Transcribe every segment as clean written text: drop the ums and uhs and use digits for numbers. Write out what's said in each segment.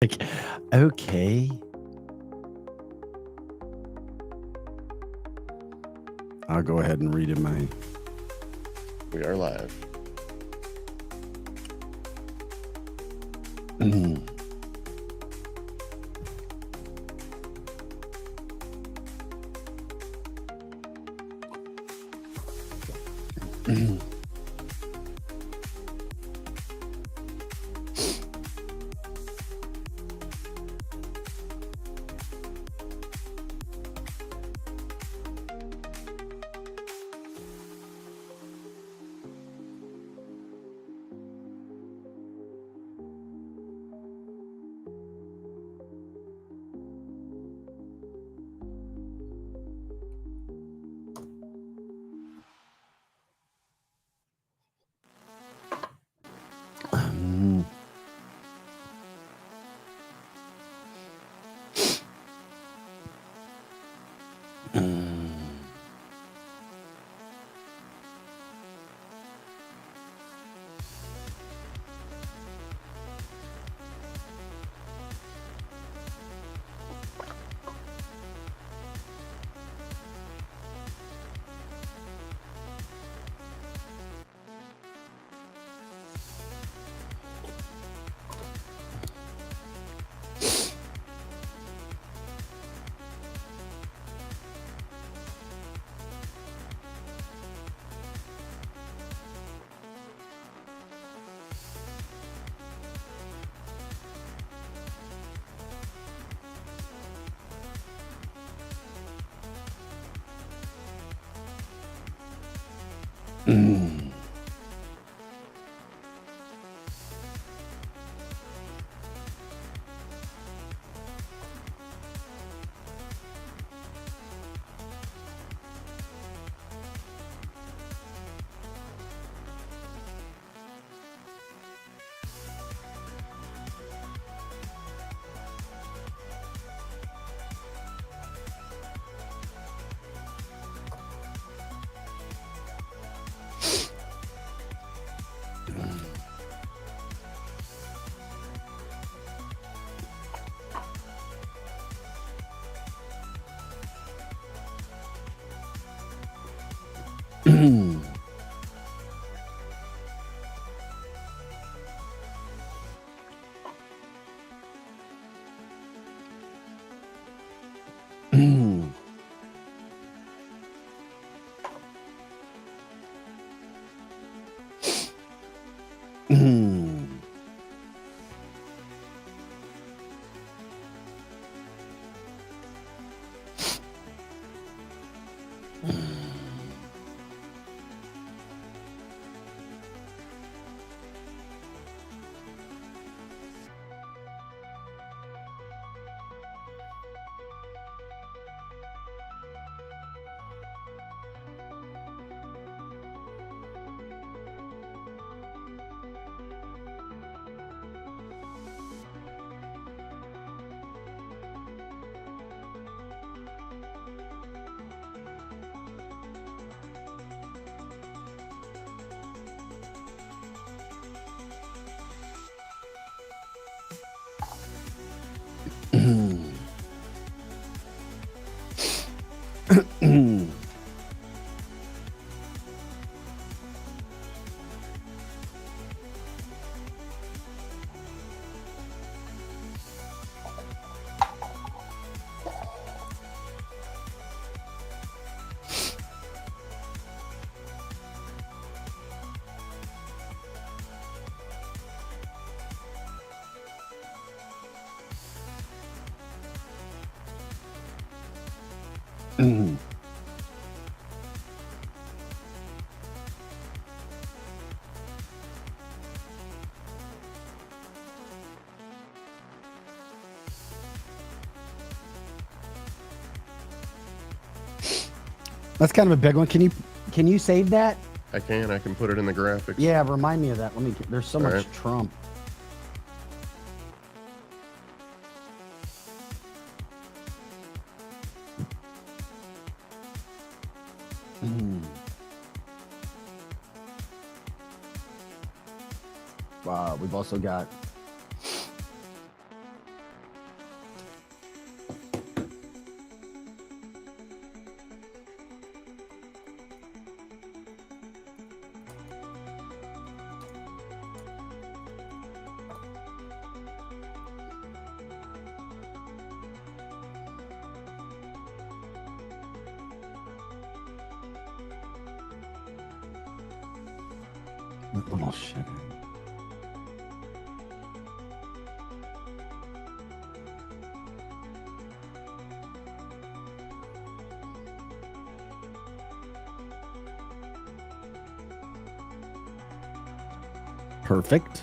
Like, okay. I'll go ahead and read in my. We are live. That's kind of a big one. Can you save that? I can put it in the graphics. Yeah, remind me of that. There's so much right. Trump. Wow, we've also got Oh, shit. Perfect.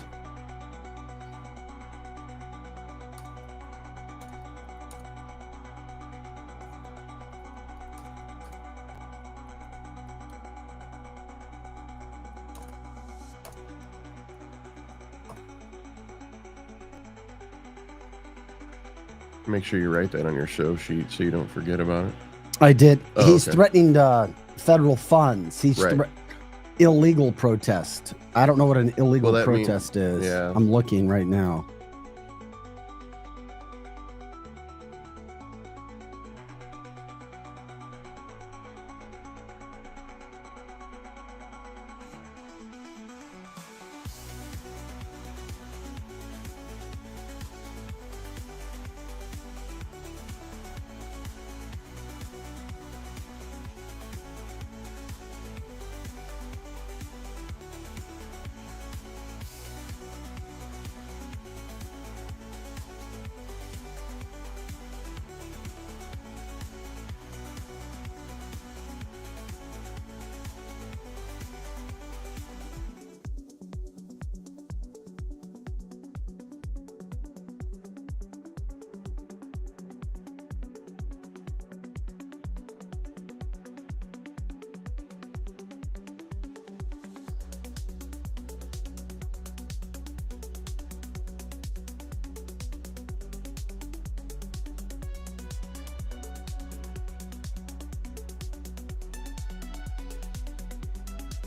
Make sure you write that on your show sheet so you don't forget about it. I did. Oh, He's okay. threatening federal funds. He's Right. Illegal protest. I don't know what an illegal Well, that protest is. yeah. I'm looking right now.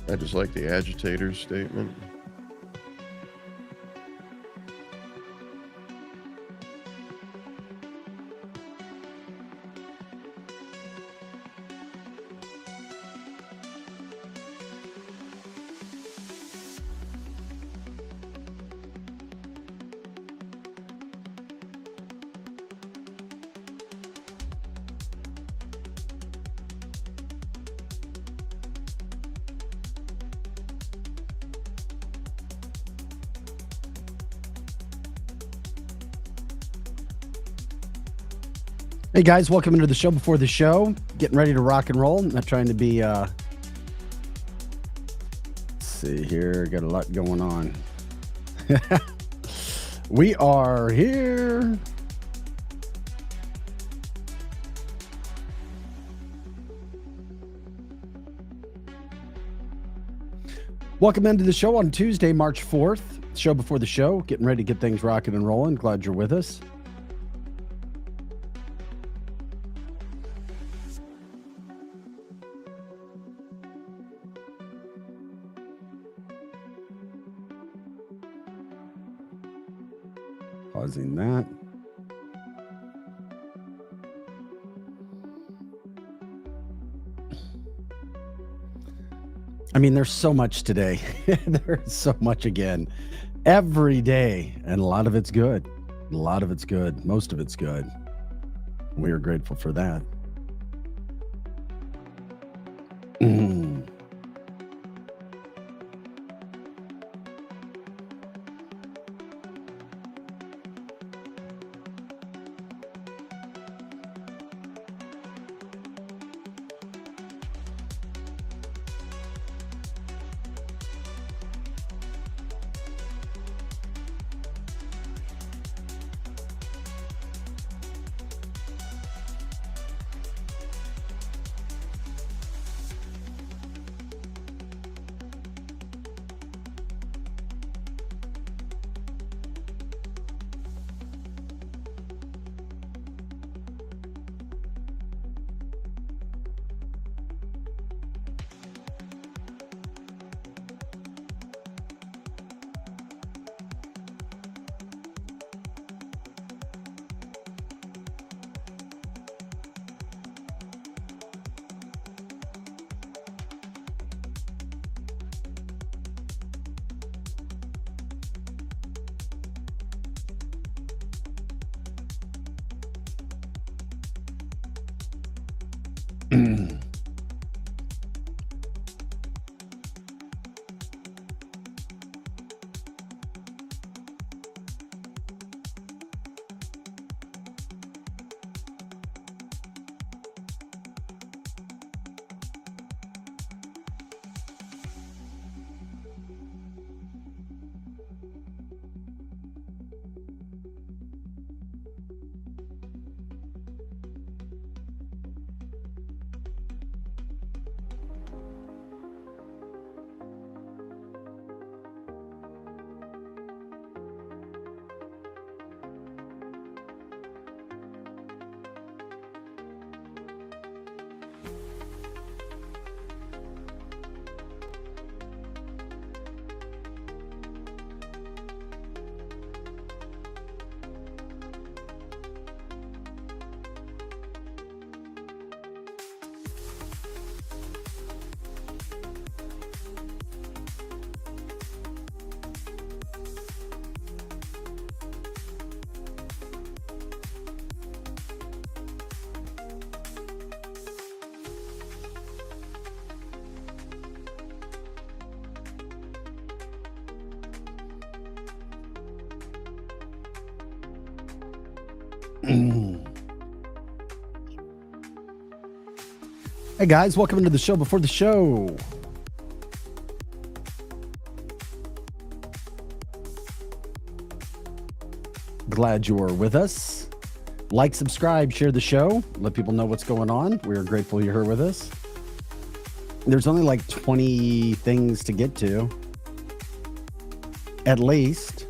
I just like the agitator's statement. Hey guys, welcome into the show before the show. Getting ready to rock and roll. Not trying to be let's see here. Got a lot going on. We are here. Welcome into the show on Tuesday, March 4th. Show before the show. Getting ready to get things rocking and rolling. Glad you're with us. Pausing that. I mean, there's so much today. There's so much again. Every day. And a lot of it's good. A lot of it's good. Most of it's good. We are grateful for that. Hey guys, welcome into the show before the show. Glad you are with us. Like, subscribe, share the show. Let people know what's going on. We're grateful you're here with us. There's only like 20 things to get to. At least.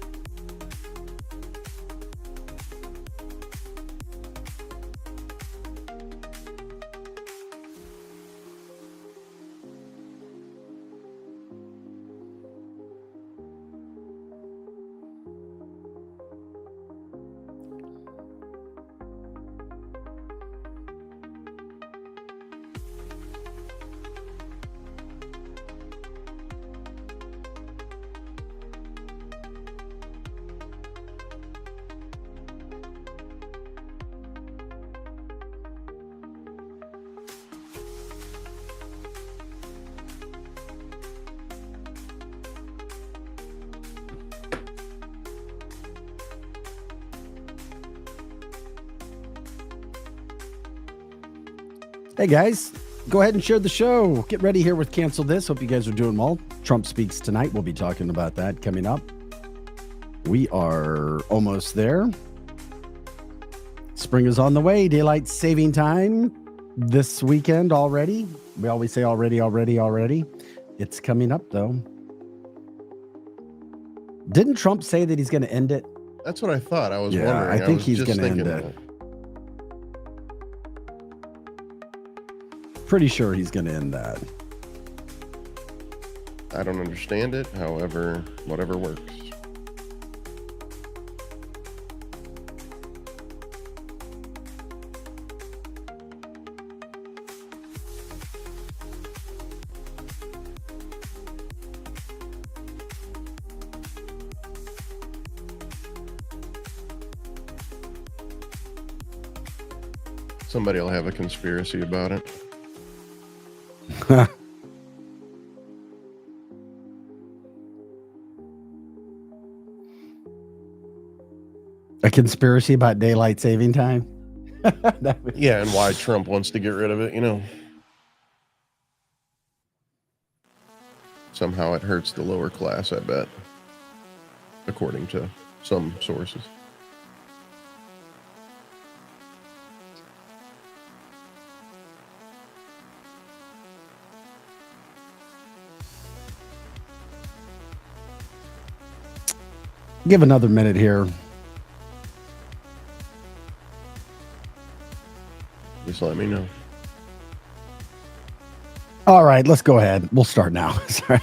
Hey guys, go ahead and share the show. Get ready here with Cancel This. Hope you guys are doing well. Trump speaks tonight. We'll be talking about that coming up. We are almost there. Spring is on the way. Daylight saving time this weekend already. We always say already. It's coming up though. Didn't Trump say that he's going to end it? That's what I thought. I was wondering. I think he's going to end it. Pretty sure he's going to end that. I don't understand it. However, whatever works. Somebody will have a conspiracy about it. A conspiracy about daylight saving time? Yeah, and why Trump wants to get rid of it, you know. Somehow it hurts the lower class, I bet. According to some sources. Give another minute here. Just let me know. All right, let's go ahead. We'll start now. Sorry.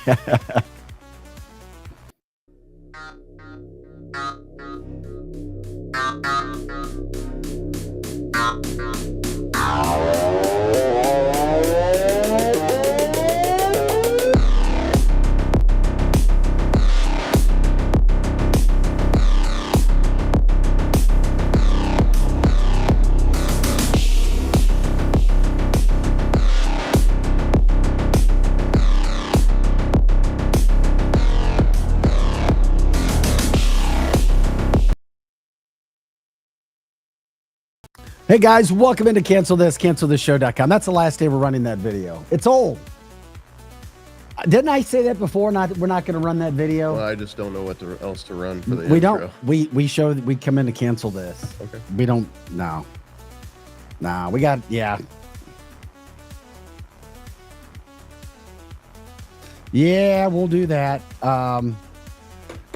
Hey guys, welcome into cancelthisshow.com. That's the last day we're running that video. It's old. Didn't I say that before? We're not going to run that video. Well, I just don't know what else to run for the We intro. don't. We come in to cancel this. Okay. We don't. No. Nah, we got, yeah. Yeah, we'll do that.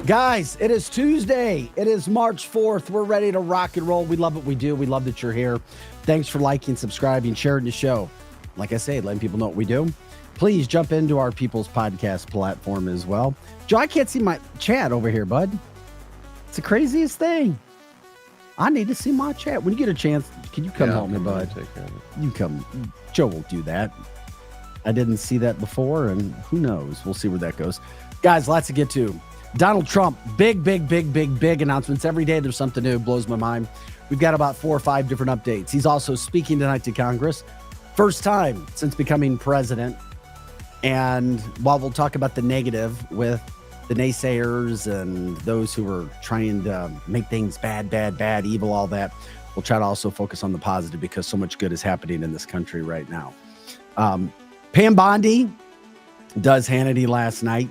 Guys, it is Tuesday. It is March 4th. We're ready to rock and roll. We love what we do. We love that you're here. Thanks for liking, subscribing, sharing the show. Like I say, letting people know what we do. Please jump into our People's Podcast platform as well. Joe, I can't see my chat over here, bud. It's the craziest thing. I need to see my chat. When you get a chance, can you come help me, bud? You come. Joe will do that. I didn't see that before, and who knows? We'll see where that goes. Guys, lots to get to. Donald Trump, big announcements. Every day there's something new. Blows my mind. We've got about 4 or 5 different updates. He's also speaking tonight to Congress. First time since becoming president. And while we'll talk about the negative with the naysayers and those who are trying to make things bad, evil, all that, we'll try to also focus on the positive because so much good is happening in this country right now. Pam Bondi does Hannity last night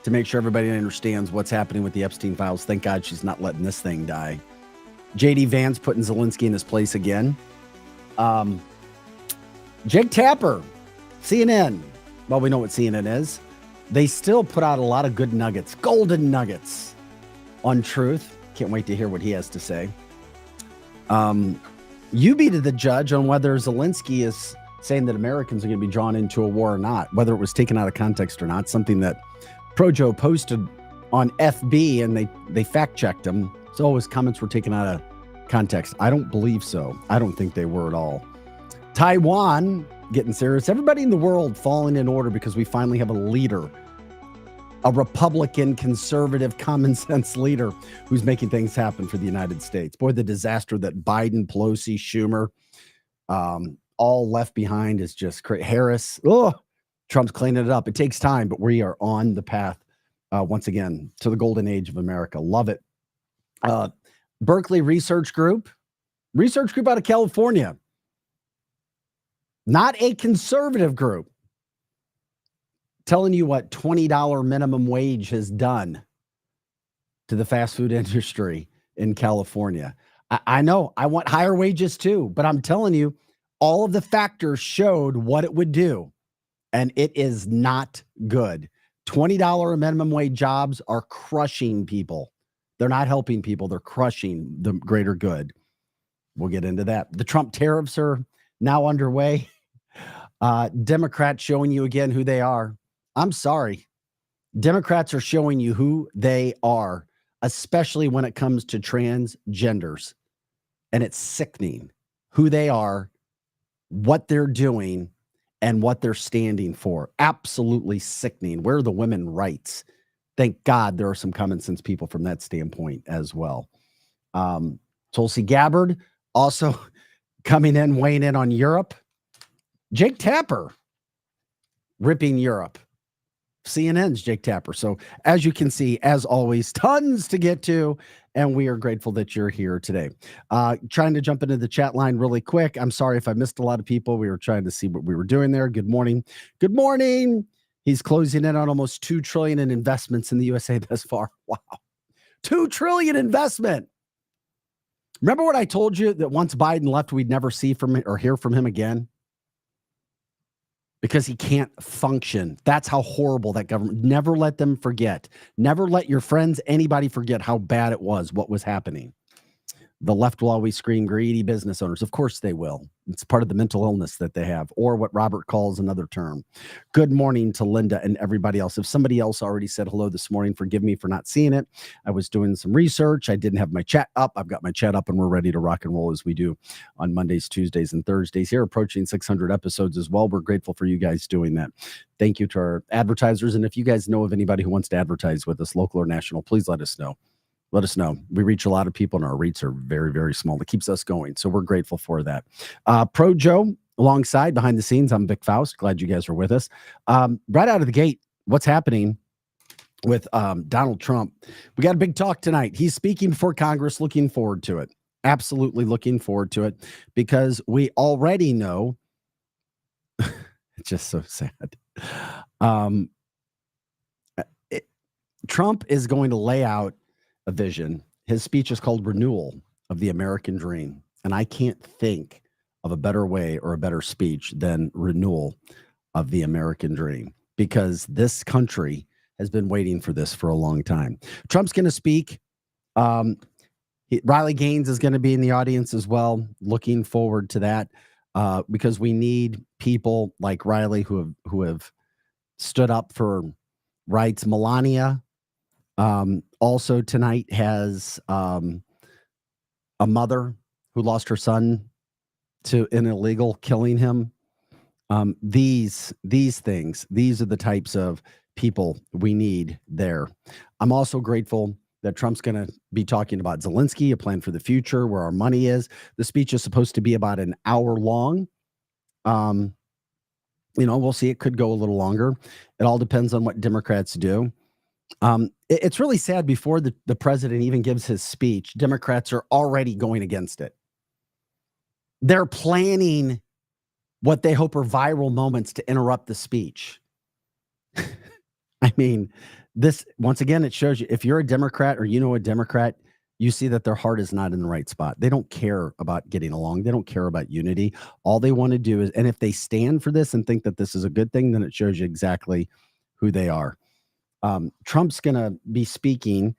to make sure everybody understands what's happening with the Epstein files. Thank God she's not letting this thing die. J.D. Vance putting Zelensky in his place again. Jake Tapper, CNN. Well, we know what CNN is. They still put out a lot of good nuggets, golden nuggets on truth. Can't wait to hear what he has to say. You be the judge on whether Zelensky is saying that Americans are going to be drawn into a war or not, whether it was taken out of context or not, something that Projo posted on FB and they fact-checked him. So his comments were taken out of context. I don't believe so. I don't think they were at all. Taiwan getting serious. Everybody in the world falling in order because we finally have a leader, a Republican, conservative, common sense leader who's making things happen for the United States. Boy, the disaster that Biden, Pelosi, Schumer, all left behind is just crazy. Harris, Trump's cleaning it up. It takes time, but we are on the path once again to the golden age of America. Love it. Berkeley Research Group out of California. Not a conservative group. Telling you what $20 minimum wage has done to the fast food industry in California. I know I want higher wages too, but I'm telling you, all of the factors showed what it would do, and it is not good. $20 minimum wage jobs are crushing people. They're not helping people. They're crushing the greater good. We'll get into that. The Trump tariffs are now underway. Democrats showing you again who they are. I'm sorry. Democrats are showing you who they are, especially when it comes to transgenders. And it's sickening who they are, what they're doing, and what they're standing for. Absolutely sickening. Where are the women's rights? Thank God there are some common sense people from that standpoint as well. Tulsi Gabbard also coming in, weighing in on Europe. Jake Tapper ripping Europe. CNN's Jake Tapper. So as you can see, as always, tons to get to, and we are grateful that you're here today. Trying to jump into the chat line really quick. I'm sorry if I missed a lot of people. We were trying to see what we were doing there. Good morning. Good morning. He's closing in on almost $2 trillion in investments in the USA thus far. Wow. $2 trillion investment. Remember what I told you that once Biden left, we'd never see from him or hear from him again? Because he can't function. That's how horrible that government. Never let them forget. Never let your friends, anybody forget how bad it was, what was happening. The left will always scream greedy business owners. Of course they will. It's part of the mental illness that they have, or what Robert calls another term. Good morning to Linda and everybody else. If somebody else already said hello this morning, forgive me for not seeing it. I was doing some research. I didn't have my chat up. I've got my chat up, and we're ready to rock and roll as we do on Mondays, Tuesdays, and Thursdays here, approaching 600 episodes as well. We're grateful for you guys doing that. Thank you to our advertisers. And if you guys know of anybody who wants to advertise with us, local or national, please let us know. Let us know. We reach a lot of people and our rates are very, very small. It keeps us going. So we're grateful for that. Pro Joe alongside behind the scenes. I'm Vic Faust. Glad you guys are with us. Right out of the gate, what's happening with Donald Trump? We got a big talk tonight. He's speaking before Congress. Looking forward to it. Absolutely looking forward to it because we already know. It's just so sad. Trump is going to lay out a vision. His speech is called Renewal of the American Dream. And I can't think of a better way or a better speech than Renewal of the American Dream, because this country has been waiting for this for a long time. Trump's going to speak. Riley Gaines is going to be in the audience as well. Looking forward to that because we need people like Riley who have stood up for rights. Melania also tonight has a mother who lost her son to an illegal killing him. These things, these are the types of people we need there. I'm also grateful that Trump's going to be talking about Zelensky, a plan for the future, where our money is. The speech is supposed to be about an hour long. We'll see. It could go a little longer. It all depends on what Democrats do. It's really sad. Before the president even gives his speech, Democrats are already going against it. They're planning what they hope are viral moments to interrupt the speech. I mean, this, once again, it shows you if you're a Democrat or a Democrat, you see that their heart is not in the right spot. They don't care about getting along. They don't care about unity. All they want to do is, and if they stand for this and think that this is a good thing, then it shows you exactly who they are. Trump's going to be speaking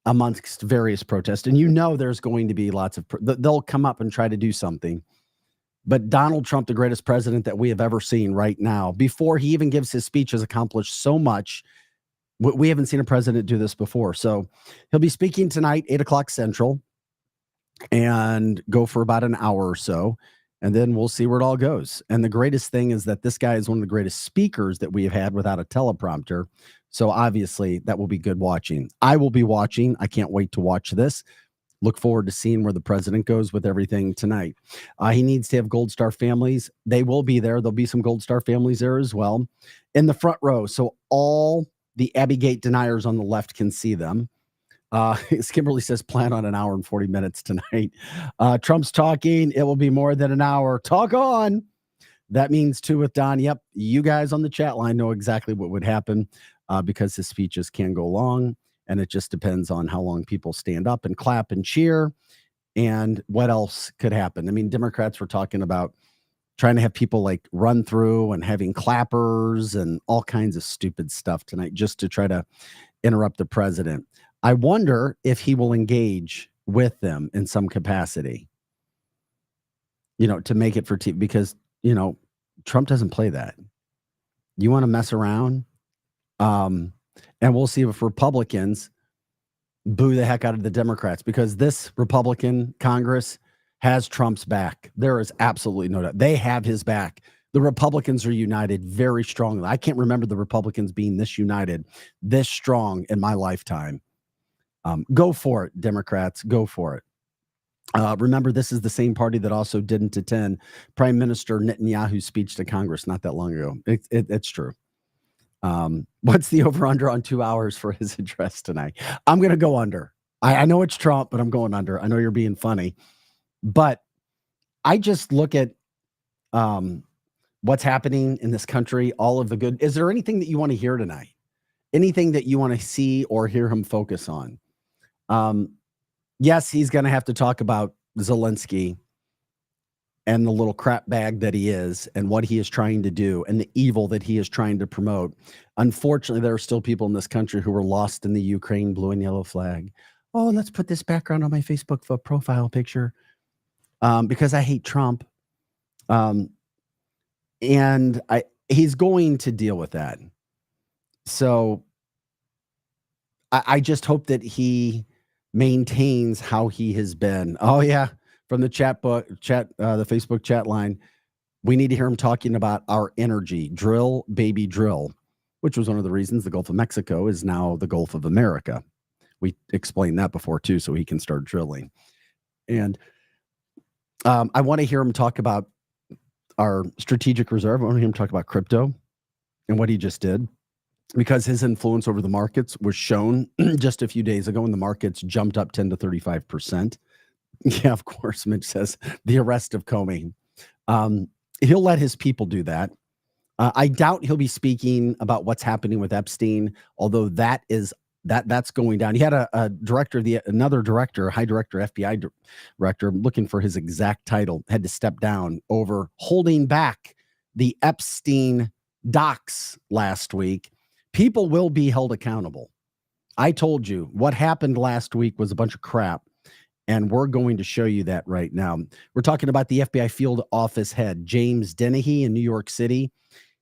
amongst various protests, and there's going to be lots of, they'll come up and try to do something. But Donald Trump, the greatest president that we have ever seen right now, before he even gives his speech, has accomplished so much. We haven't seen a president do this before. So he'll be speaking tonight, 8:00 Central, and go for about an hour or so. And then we'll see where it all goes. And the greatest thing is that this guy is one of the greatest speakers that we have had without a teleprompter. So obviously that will be good watching. I will be watching. I can't wait to watch this. Look forward to seeing where the president goes with everything tonight. He needs to have Gold Star families. They will be there. There'll be some Gold Star families there as well in the front row. So all the Abbygate deniers on the left can see them. As Kimberly says, plan on an hour and 40 minutes tonight. Trump's talking. It will be more than an hour. Talk on. That means two with Don. Yep. You guys on the chat line know exactly what would happen because his speeches can go long. And it just depends on how long people stand up and clap and cheer and what else could happen. I mean, Democrats were talking about trying to have people like run through and having clappers and all kinds of stupid stuff tonight just to try to interrupt the president. I wonder if he will engage with them in some capacity, to make it for TV, because, Trump doesn't play that. You want to mess around? And we'll see if Republicans boo the heck out of the Democrats, because this Republican Congress has Trump's back. There is absolutely no doubt. They have his back. The Republicans are united very strongly. I can't remember the Republicans being this united, this strong in my lifetime. Go for it, Democrats. Go for it. Remember, this is the same party that also didn't attend Prime Minister Netanyahu's speech to Congress not that long ago. It's true. What's the over-under on 2 hours for his address tonight? I'm going to go under. I know it's Trump, but I'm going under. I know you're being funny. But I just look at what's happening in this country, all of the good. Is there anything that you want to hear tonight? Anything that you want to see or hear him focus on? Yes, he's going to have to talk about Zelensky and the little crap bag that he is and what he is trying to do and the evil that he is trying to promote. Unfortunately, there are still people in this country who were lost in the Ukraine blue and yellow flag. Oh, let's put this background on my Facebook profile picture because I hate Trump. And he's going to deal with that. So I just hope that he maintains how he has been. Oh, yeah. From the the Facebook chat line, we need to hear him talking about our energy. Drill, baby, drill, which was one of the reasons the Gulf of Mexico is now the Gulf of America. We explained that before, too, so he can start drilling. And I want to hear him talk about our strategic reserve. I want to hear him talk about crypto and what he just did, because his influence over the markets was shown just a few days ago when the markets jumped up 10 to 35%. Yeah, of course, Mitch says the arrest of Comey. He'll let his people do that. I doubt he'll be speaking about what's happening with Epstein, although that's going down. He had another director, high director, FBI director, looking for his exact title, had to step down over holding back the Epstein docs last week. People will be held accountable. I told you what happened last week was a bunch of crap. And we're going to show you that right now. We're talking about the FBI field office head, James Dennehy in New York City.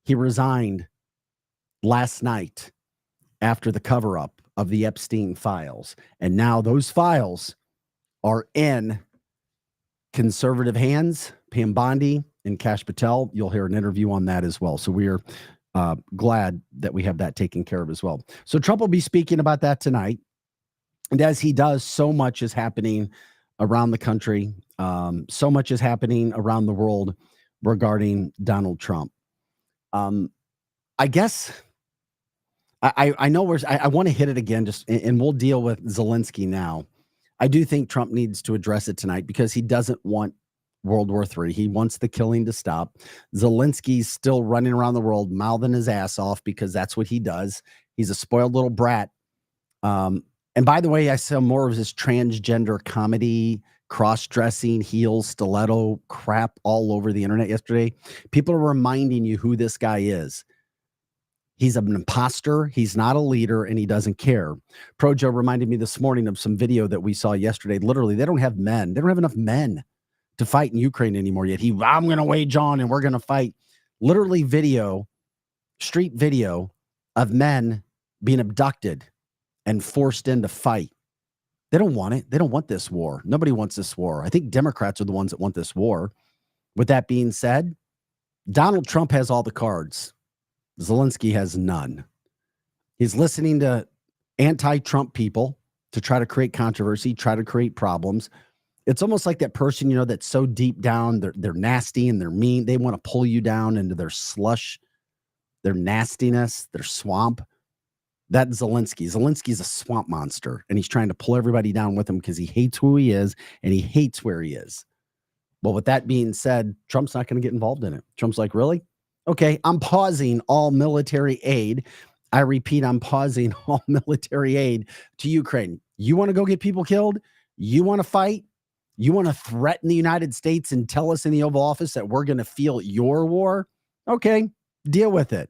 He resigned last night after the cover-up of the Epstein files. And now those files are in conservative hands, Pam Bondi and Kash Patel. You'll hear an interview on that as well. So we're glad that we have that taken care of as well. So Trump will be speaking about that tonight. And as he does, so much is happening around the country. So much is happening around the world regarding Donald Trump. I guess I know I want to hit it again, and we'll deal with Zelensky now. I do think Trump needs to address it tonight because he doesn't want World War III. He wants the killing to stop. Zelensky's still running around the world, mouthing his ass off because that's what he does. He's a spoiled little brat. And by the way, I saw more of his transgender comedy, cross-dressing, heels, stiletto crap all over the internet yesterday. People are reminding you who this guy is. He's an imposter. He's not a leader, and he doesn't care. Projo reminded me this morning of some video that we saw yesterday. Literally, they don't have men. They don't have enough men to fight in Ukraine anymore yet. I'm going to wage on and we're going to fight. Literally street video of men being abducted and forced in to fight. They don't want it. They don't want this war. Nobody wants this war. I think Democrats are the ones that want this war. With that being said, Donald Trump has all the cards. Zelensky has none. He's listening to anti-Trump people to try to create controversy, try to create problems. It's almost like that person, that's so deep down, they're nasty and they're mean. They want to pull you down into their slush, their nastiness, their swamp. That's Zelensky. Zelensky's a swamp monster, and he's trying to pull everybody down with him because he hates who he is and he hates where he is. Well, with that being said, Trump's not going to get involved in it. Trump's like, really? Okay, I'm pausing all military aid. I repeat, I'm pausing all military aid to Ukraine. You want to go get people killed? You want to fight? You want to threaten the United States and tell us in the Oval Office that we're going to feel your war? Okay, deal with it.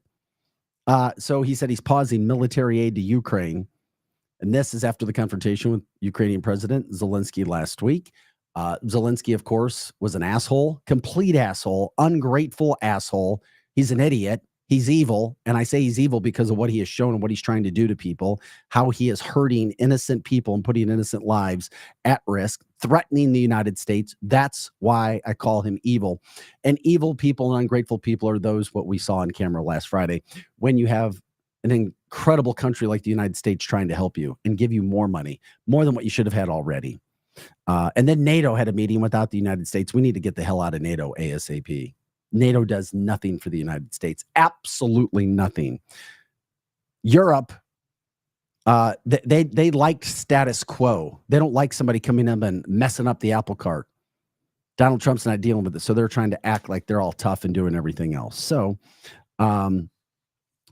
So he said he's pausing military aid to Ukraine. And this is after the confrontation with Ukrainian President Zelensky last week. Zelensky, of course, was an asshole, complete asshole, ungrateful asshole. He's an idiot. He's evil. And I say he's evil because of what he has shown and what he's trying to do to people, how he is hurting innocent people and putting innocent lives at risk, threatening the United States. That's why I call him evil. And evil people and ungrateful people are those what we saw on camera last Friday. When you have an incredible country like the United States trying to help you and give you more money, more than what you should have had already. And then NATO had a meeting without the United States. We need to get the hell out of NATO ASAP. NATO does nothing for the United States. Absolutely nothing. Europe, they like status quo. They don't like somebody coming up and messing up the apple cart. Donald Trump's not dealing with it, so they're trying to act like they're all tough and doing everything else. So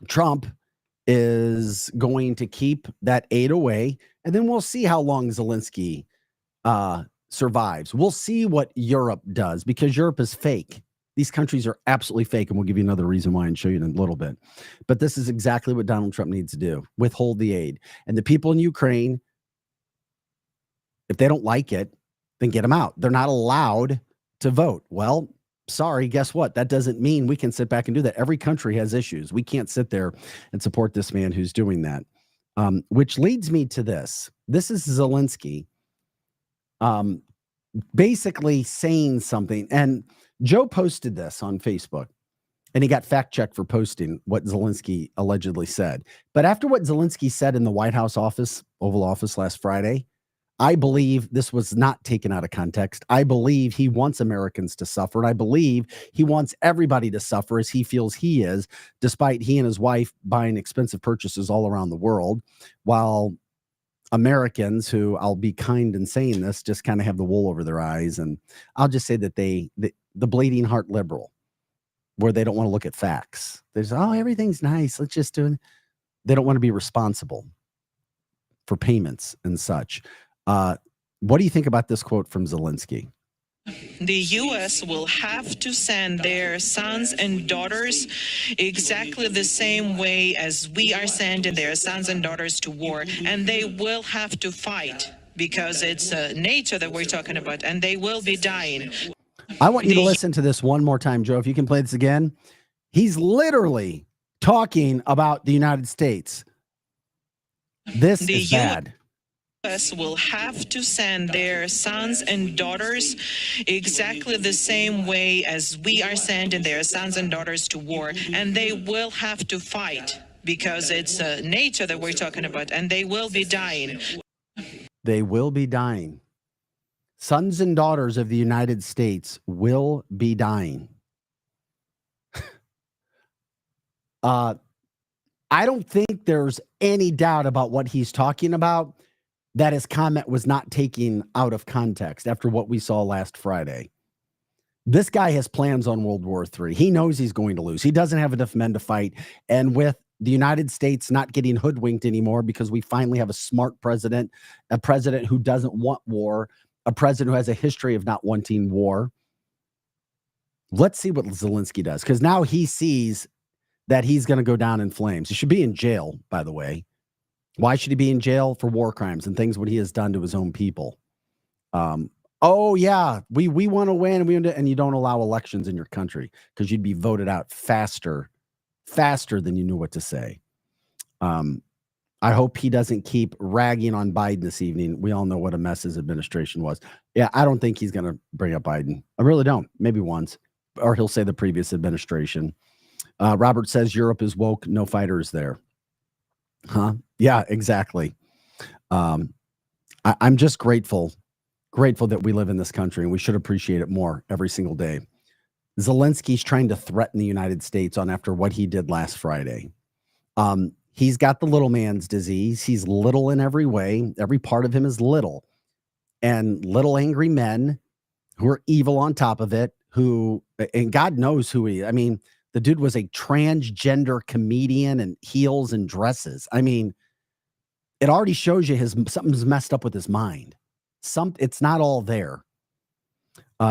Trump is going to keep that aid away, and then we'll see how long Zelensky survives. We'll see what Europe does, because Europe is fake. These countries are absolutely fake, and we'll give you another reason why and show you in a little bit. But this is exactly what Donald Trump needs to do: withhold the aid. And the people in Ukraine, if they don't like it, then get them out. They're not allowed to vote. Well, sorry, guess what? That doesn't mean we can sit back and do that. Every country has issues. We can't sit there and support this man who's doing that. Which leads me to this. This is Zelensky basically saying something. And Joe posted this on Facebook, and he got fact-checked for posting what Zelensky allegedly said. But after what Zelensky said in the White House Oval Office last Friday, I believe this was not taken out of context. I believe he wants Americans to suffer, and I believe he wants everybody to suffer as he feels he is, despite he and his wife buying expensive purchases all around the world, while Americans, who, I'll be kind in saying this, just kind of have the wool over their eyes. And I'll just say that the bleeding heart liberal, where they don't want to look at facts. There's, everything's nice, let's just do it. They don't want to be responsible for payments and such. What do you think about this quote from Zelensky? The U.S. will have to send their sons and daughters exactly the same way as we are sending their sons and daughters to war. And they will have to fight, because it's nature that we're talking about, and they will be dying. I want you to listen to this one more time, Joe. If you can play this again. He's literally talking about the United States. This is bad. U.S. will have to send their sons and daughters exactly the same way as we are sending their sons and daughters to war. And they will have to fight, because it's nature that we're talking about, and they will be dying. They will be dying. Sons and daughters of the United States will be dying. I don't think there's any doubt about what he's talking about, that his comment was not taken out of context after what we saw last Friday. This guy has plans on World War III. He knows he's going to lose. He doesn't have enough men to fight. And with the United States not getting hoodwinked anymore because we finally have a smart president, a president who doesn't want war, a president who has a history of not wanting war. Let's see what Zelensky does, because now he sees that he's going to go down in flames. He should be in jail, by the way. Why should he be in jail? For war crimes and things what he has done to his own people. Oh yeah, we want to win, and you don't allow elections in your country because you'd be voted out faster than you knew what to say. I hope he doesn't keep ragging on Biden this evening. We all know what a mess his administration was. Yeah, I don't think he's going to bring up Biden. I really don't. Maybe once, or he'll say the previous administration. Robert says Europe is woke. No fighters there. Huh? Yeah, exactly. I'm just grateful that we live in this country, and we should appreciate it more every single day. Zelensky's trying to threaten the United States after what he did last Friday. He's got the little man's disease. He's little in every way. Every part of him is little. And little angry men who are evil on top of it, and God knows who he is. I mean, the dude was a transgender comedian in heels and dresses. I mean, it already shows you something's messed up with his mind. It's not all there.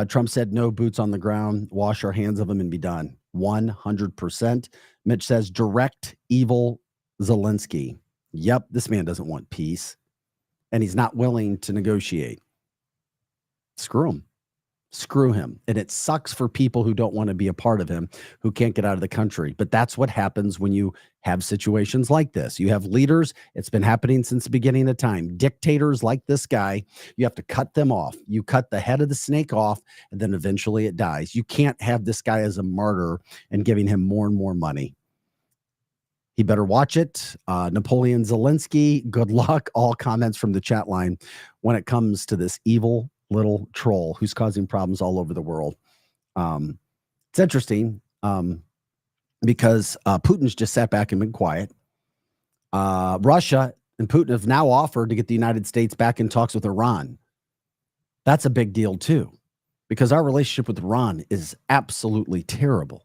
Trump said no boots on the ground, wash our hands of them and be done. 100%. Mitch says direct evil Zelensky. Yep, this man doesn't want peace, and he's not willing to negotiate. Screw him. And it sucks for people who don't want to be a part of him, who can't get out of the country. But that's what happens when you have situations like this. You have leaders. It's been happening since the beginning of time. Dictators like this guy, you have to cut them off. You cut the head of the snake off, and then eventually it dies. You can't have this guy as a martyr and giving him more and more money. He better watch it. Napoleon Zelensky, good luck. All comments from the chat line when it comes to this evil little troll who's causing problems all over the world. It's interesting because Putin's just sat back and been quiet. Russia and Putin have now offered to get the United States back in talks with Iran. That's a big deal too, because our relationship with Iran is absolutely terrible.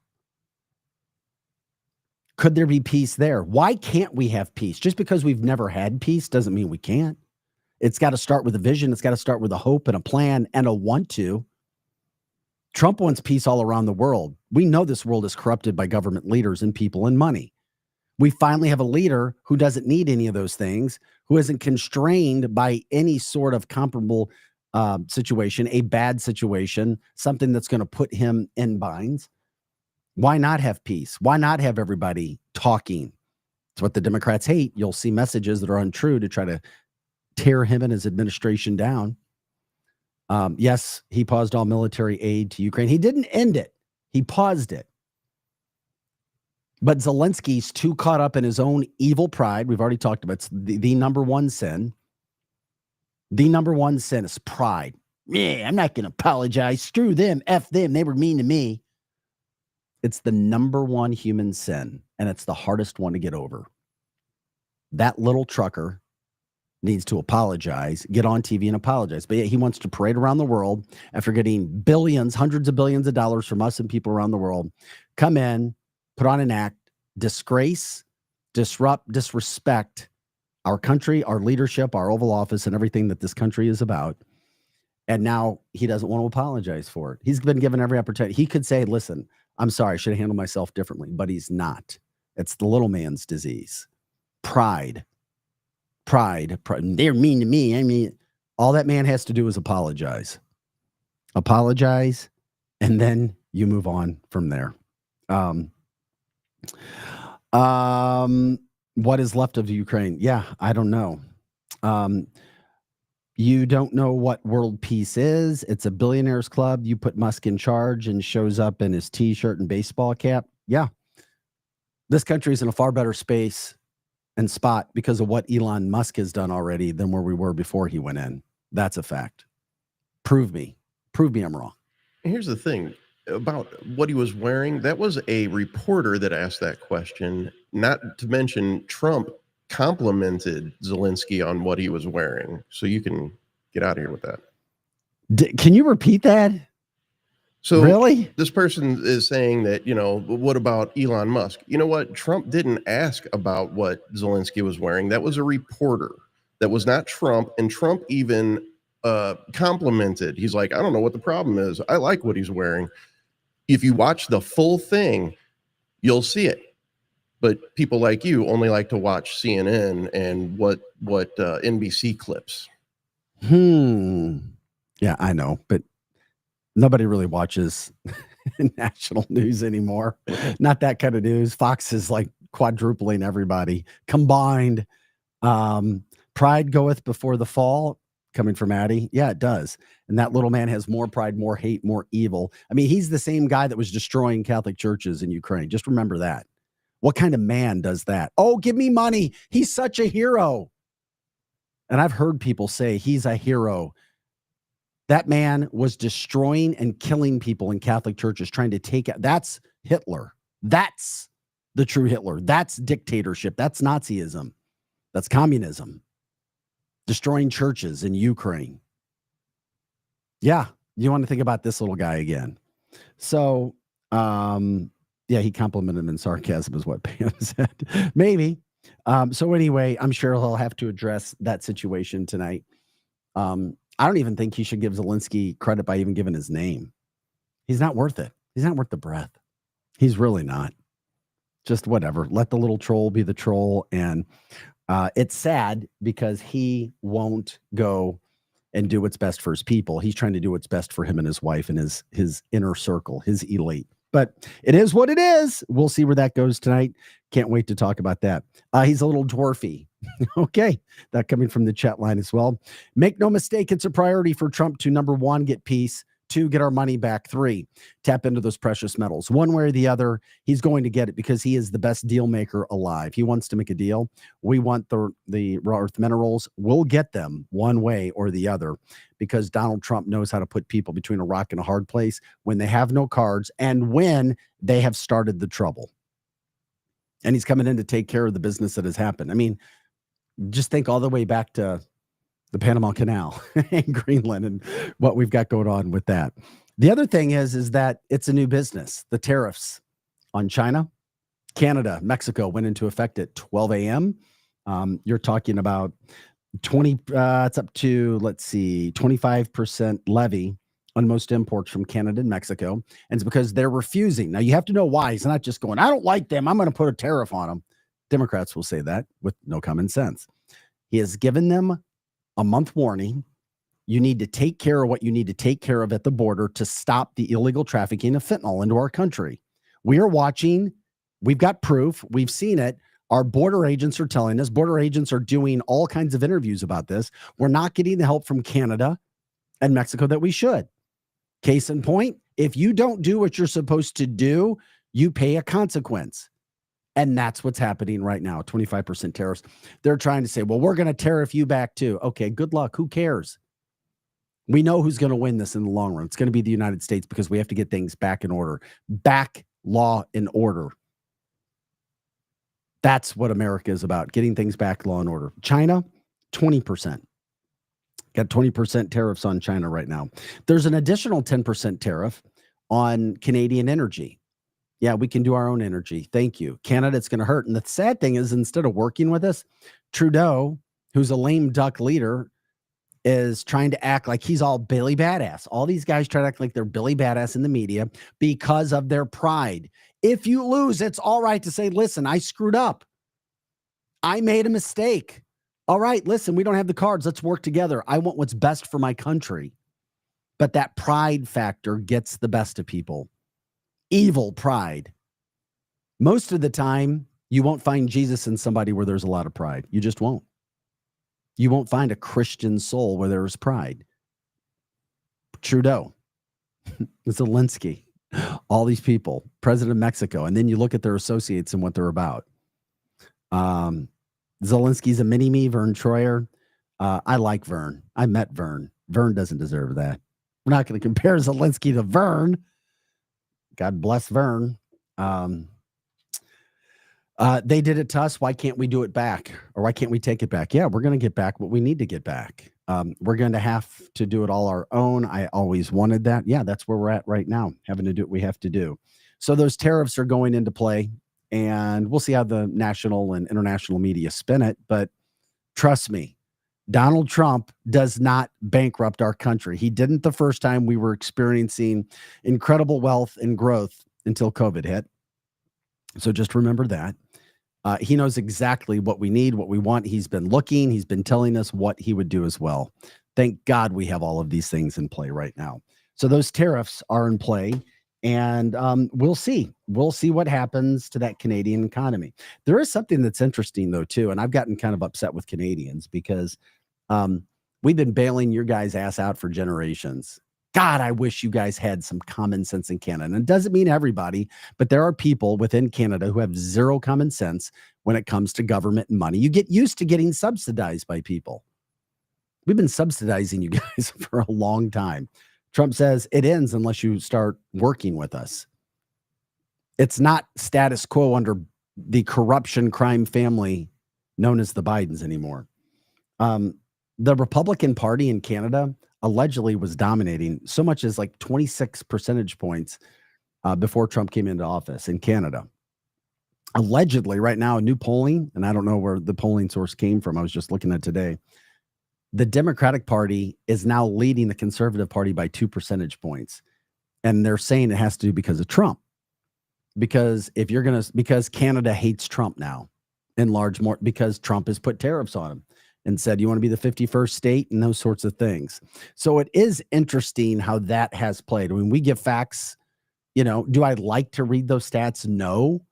Could there be peace there? Why can't we have peace? Just because we've never had peace doesn't mean we can't. It's got to start with a vision. It's got to start with a hope and a plan and a want to. Trump wants peace all around the world. We know this world is corrupted by government leaders and people and money. We finally have a leader who doesn't need any of those things, who isn't constrained by any sort of comparable situation, a bad situation, something that's going to put him in binds. Why not have peace? Why not have everybody talking? It's what the Democrats hate. You'll see messages that are untrue to try to tear him and his administration down. Yes, he paused all military aid to Ukraine. He didn't end it. He paused it. But Zelensky's too caught up in his own evil pride. We've already talked about it's the number one sin. The number one sin is pride. Yeah, I'm not going to apologize. Screw them. F them. They were mean to me. It's the number one human sin, and it's the hardest one to get over. That little trucker needs to apologize, get on TV and apologize. But yet he wants to parade around the world after getting billions, hundreds of billions of dollars from us and people around the world, come in, put on an act, disgrace, disrupt, disrespect our country, our leadership, our Oval Office, and everything that this country is about. And now he doesn't want to apologize for it. He's been given every opportunity. He could say, listen, I'm sorry, I should have handled myself differently, but he's not. It's the little man's disease. Pride. They're mean to me. I mean, all that man has to do is apologize, and then you move on from there. What is left of Ukraine? Yeah, I don't know. You don't know what world peace is. It's a billionaires club. You put Musk in charge and shows up in his t-shirt and baseball cap. Yeah. This country is in a far better space and spot because of what Elon Musk has done already than where we were before he went in. That's a fact. Prove me I'm wrong. Here's the thing about what he was wearing. That was a reporter that asked that question, not to mention Trump complimented Zelensky on what he was wearing. So you can get out of here with that. Can you repeat that? So Really? this person is saying that, what about Elon Musk? You know what? Trump didn't ask about what Zelensky was wearing. That was a reporter. That was not Trump. And Trump even complimented. He's like, I don't know what the problem is. I like what he's wearing. If you watch the full thing, you'll see it. But people like you only like to watch CNN and what NBC clips. Yeah, I know, but nobody really watches national news anymore. Not that kind of news. Fox is like quadrupling everybody combined. Pride goeth before the fall, coming from Addie. Yeah, it does. And that little man has more pride, more hate, more evil. I mean, he's the same guy that was destroying Catholic churches in Ukraine. Just remember that. What kind of man does that? Oh, give me money. He's such a hero. And I've heard people say he's a hero. That man was destroying and killing people in Catholic churches, trying to take it. That's Hitler. That's the true Hitler. That's dictatorship. That's Nazism. That's communism. Destroying churches in Ukraine. Yeah, you want to think about this little guy again. So, yeah, he complimented him in sarcasm is what Pam said. Maybe. So anyway, I'm sure he'll have to address that situation tonight. I don't even think he should give Zelensky credit by even giving his name. He's not worth it. He's not worth the breath. He's really not. Just whatever. Let the little troll be the troll. And it's sad because he won't go and do what's best for his people. He's trying to do what's best for him and his wife and his inner circle, his elite. But it is what it is. We'll see where that goes tonight. Can't wait to talk about that. He's a little dwarfy. Okay. That coming from the chat line as well. Make no mistake, it's a priority for Trump to, number one, get peace. 2, get our money back. 3, tap into those precious metals. One way or the other, he's going to get it because he is the best deal maker alive. He wants to make a deal. We want the rare earth minerals. We'll get them one way or the other because Donald Trump knows how to put people between a rock and a hard place when they have no cards and when they have started the trouble. And he's coming in to take care of the business that has happened. I mean, just think all the way back to the Panama Canal and Greenland and what we've got going on with that. The other thing is that it's a new business. The tariffs on China, Canada, Mexico went into effect at 12 a.m. You're talking about 20, it's up to, 25% levy on most imports from Canada and Mexico. And it's because they're refusing. Now you have to know why. He's not just going, I don't like them, I'm going to put a tariff on them. Democrats will say that with no common sense. He has given them a month warning. You need to take care of what you need to take care of at the border to stop the illegal trafficking of fentanyl into our country. We are watching. We've got proof. We've seen it. Our border agents are telling us. Border agents are doing all kinds of interviews about this. We're not getting the help from Canada and Mexico that we should. Case in point, if you don't do what you're supposed to do, you pay a consequence. And that's what's happening right now, 25% tariffs. They're trying to say, well, we're going to tariff you back too. Okay, good luck. Who cares? We know who's going to win this in the long run. It's going to be the United States because we have to get things back in order. Back law in order. That's what America is about, getting things back law and order. China, 20%. Got 20% tariffs on China right now. There's an additional 10% tariff on Canadian energy. Yeah, we can do our own energy. Thank you. Canada, it's going to hurt. And the sad thing is, instead of working with us, Trudeau, who's a lame duck leader, is trying to act like he's all Billy Badass. All these guys try to act like they're Billy Badass in the media because of their pride. If you lose, it's all right to say, listen, I screwed up. I made a mistake. All right, listen, we don't have the cards. Let's work together. I want what's best for my country. But that pride factor gets the best of people. Evil pride. Most of the time, you won't find Jesus in somebody where there's a lot of pride. You just won't. You won't find a Christian soul where there's pride. Trudeau, Zelensky, all these people, President of Mexico, and then you look at their associates and what they're about. Zelensky's a mini-me, Vern Troyer. I like Vern. I met Vern. Vern doesn't deserve that. We're not going to compare Zelensky to Vern. God bless Vern. They did it to us. Why can't we do it back? Or why can't we take it back? Yeah, we're going to get back what we need to get back. We're going to have to do it all our own. I always wanted that. Yeah, that's where we're at right now, having to do what we have to do. So those tariffs are going into play, and we'll see how the national and international media spin it. But trust me, Donald Trump does not bankrupt our country. He didn't the first time we were experiencing incredible wealth and growth until COVID hit. So just remember that. He knows exactly what we need, what we want. He's been looking. He's been telling us what he would do as well. Thank God we have all of these things in play right now. So those tariffs are in play, and we'll see. We'll see what happens to that Canadian economy. There is something that's interesting, though, too, and I've gotten kind of upset with Canadians because we've been bailing your guys' ass out for generations. God, I wish you guys had some common sense in Canada. And it doesn't mean everybody, but there are people within Canada who have zero common sense when it comes to government and money. You get used to getting subsidized by people. We've been subsidizing you guys for a long time. Trump says it ends unless you start working with us. It's not status quo under the corruption crime family known as the Bidens anymore. The Republican Party in Canada allegedly was dominating so much as like 26 percentage points before Trump came into office in Canada. Allegedly, right now, new polling, and I don't know where the polling source came from. I was just looking at today. The Democratic Party is now leading the Conservative Party by 2 percentage points. And they're saying it has to do because of Trump. Because because Canada hates Trump now in large more because Trump has put tariffs on him and said, you want to be the 51st state and those sorts of things. So it is interesting how that has played. I mean, we give facts, do I like to read those stats? No.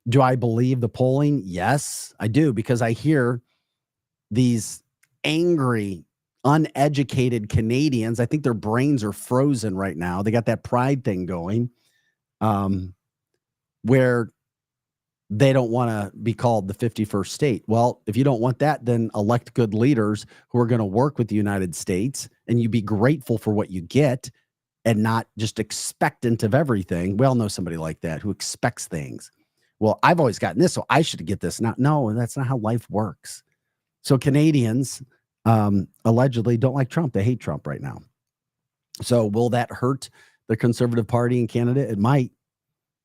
Do I believe the polling? Yes, I do, because I hear these angry, uneducated Canadians. I think their brains are frozen right now. They got that pride thing going where they don't want to be called the 51st state. Well, if you don't want that, then elect good leaders who are going to work with the United States, and you be grateful for what you get and not just expectant of everything. We all know somebody like that who expects things. Well, I've always gotten this, so I should get this. No, that's not how life works. So Canadians allegedly don't like Trump. They hate Trump right now. So will that hurt the Conservative Party in Canada? It might.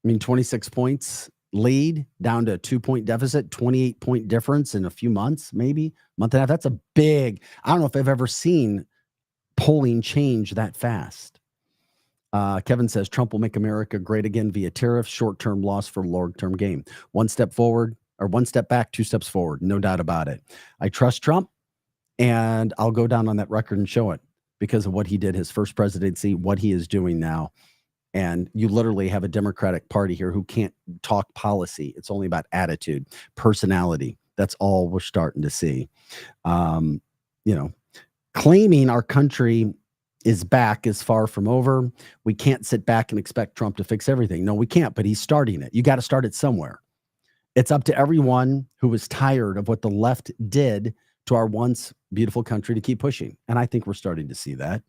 I mean, 26 points lead down to a 2-point deficit, 28-point difference in a few months, maybe month and a half. That's a big, I don't know if I've ever seen polling change that fast. Kevin says Trump will make America great again via tariffs, short-term loss for long-term gain. One step forward or one step back, 2 steps forward. No doubt about it. I trust Trump, and I'll go down on that record and show it because of what he did his first presidency, what he is doing now. And you literally have a Democratic Party here who can't talk policy. It's only about attitude, personality. That's all we're starting to see. Claiming our country is back is far from over. We can't sit back and expect Trump to fix everything. No, we can't, but he's starting it. You got to start it somewhere. It's up to everyone who was tired of what the left did to our once beautiful country to keep pushing. And I think we're starting to see that.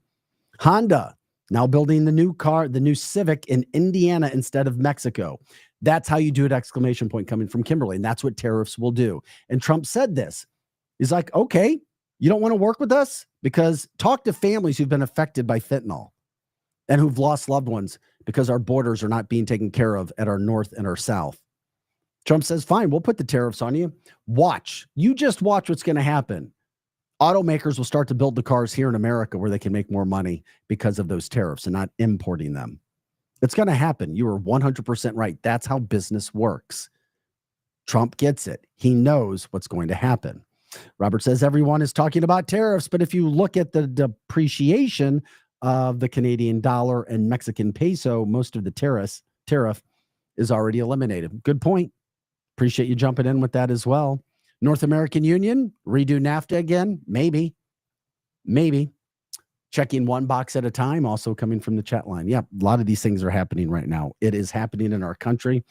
Honda now building the new car, the new Civic in Indiana instead of Mexico. That's how you do it, exclamation point coming from Kimberly. And that's what tariffs will do. And Trump said this. He's like, okay, you don't want to work with us? Because talk to families who've been affected by fentanyl and who've lost loved ones because our borders are not being taken care of at our north and our south. Trump says, fine, we'll put the tariffs on you. Watch. You just watch what's going to happen. Automakers will start to build the cars here in America where they can make more money because of those tariffs and not importing them. It's going to happen. You are 100% right. That's how business works. Trump gets it. He knows what's going to happen. Robert says everyone is talking about tariffs, but if you look at the depreciation of the Canadian dollar and Mexican peso, most of the tariff is already eliminated. Good point. Appreciate you jumping in with that as well. North American Union, redo NAFTA again? Maybe. Checking one box at a time, also coming from the chat line. Yeah, a lot of these things are happening right now. It is happening in our country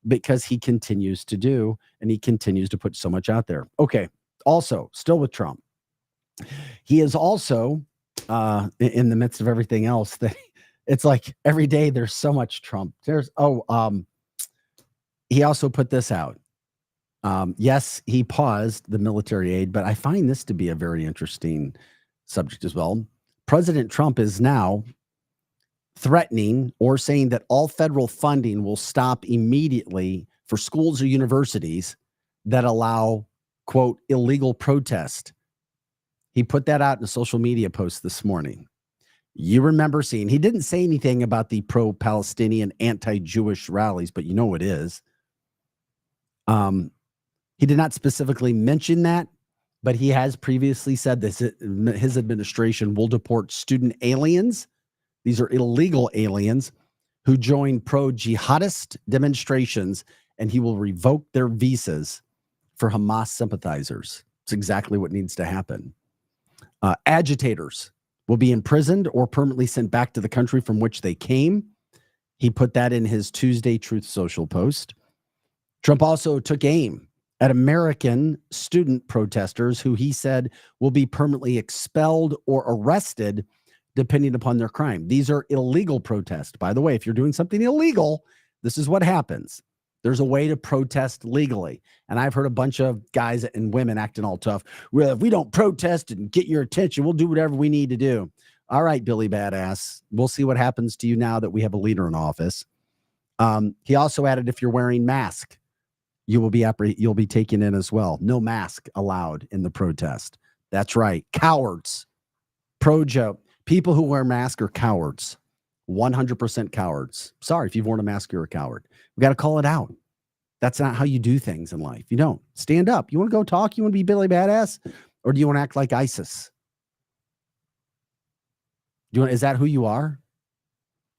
because he continues to do, and he continues to put so much out there. Okay, also, still with Trump. He is also, in the midst of everything else, that it's like every day there's so much Trump. He also put this out. Yes, he paused the military aid, but I find this to be a very interesting subject as well. President Trump is now threatening or saying that all federal funding will stop immediately for schools or universities that allow, quote, illegal protest. He put that out in a social media post this morning. You remember seeing, he didn't say anything about the pro-Palestinian, anti-Jewish rallies, but you know it is. He did not specifically mention that, but he has previously said this. His administration will deport student aliens. These are illegal aliens who join pro-jihadist demonstrations, and he will revoke their visas for Hamas sympathizers. It's exactly what needs to happen. Agitators will be imprisoned or permanently sent back to the country from which they came. He put that in his Tuesday Truth Social post. Trump also took aim at American student protesters who he said will be permanently expelled or arrested depending upon their crime. These are illegal protests. By the way, if you're doing something illegal, this is what happens. There's a way to protest legally. And I've heard a bunch of guys and women acting all tough. Well, if we don't protest and get your attention, we'll do whatever we need to do. All right, Billy Badass. We'll see what happens to you now that we have a leader in office. He also added, if you're wearing mask, you'll be taken in as well. No mask allowed in the protest. That's right. Cowards. Pro-Joe. People who wear masks are cowards. 100% cowards. Sorry, if you've worn a mask, you're a coward. We got to call it out. That's not how you do things in life. You don't. Stand up. You want to go talk? You want to be Billy Badass? Or do you want to act like ISIS? Is that who you are?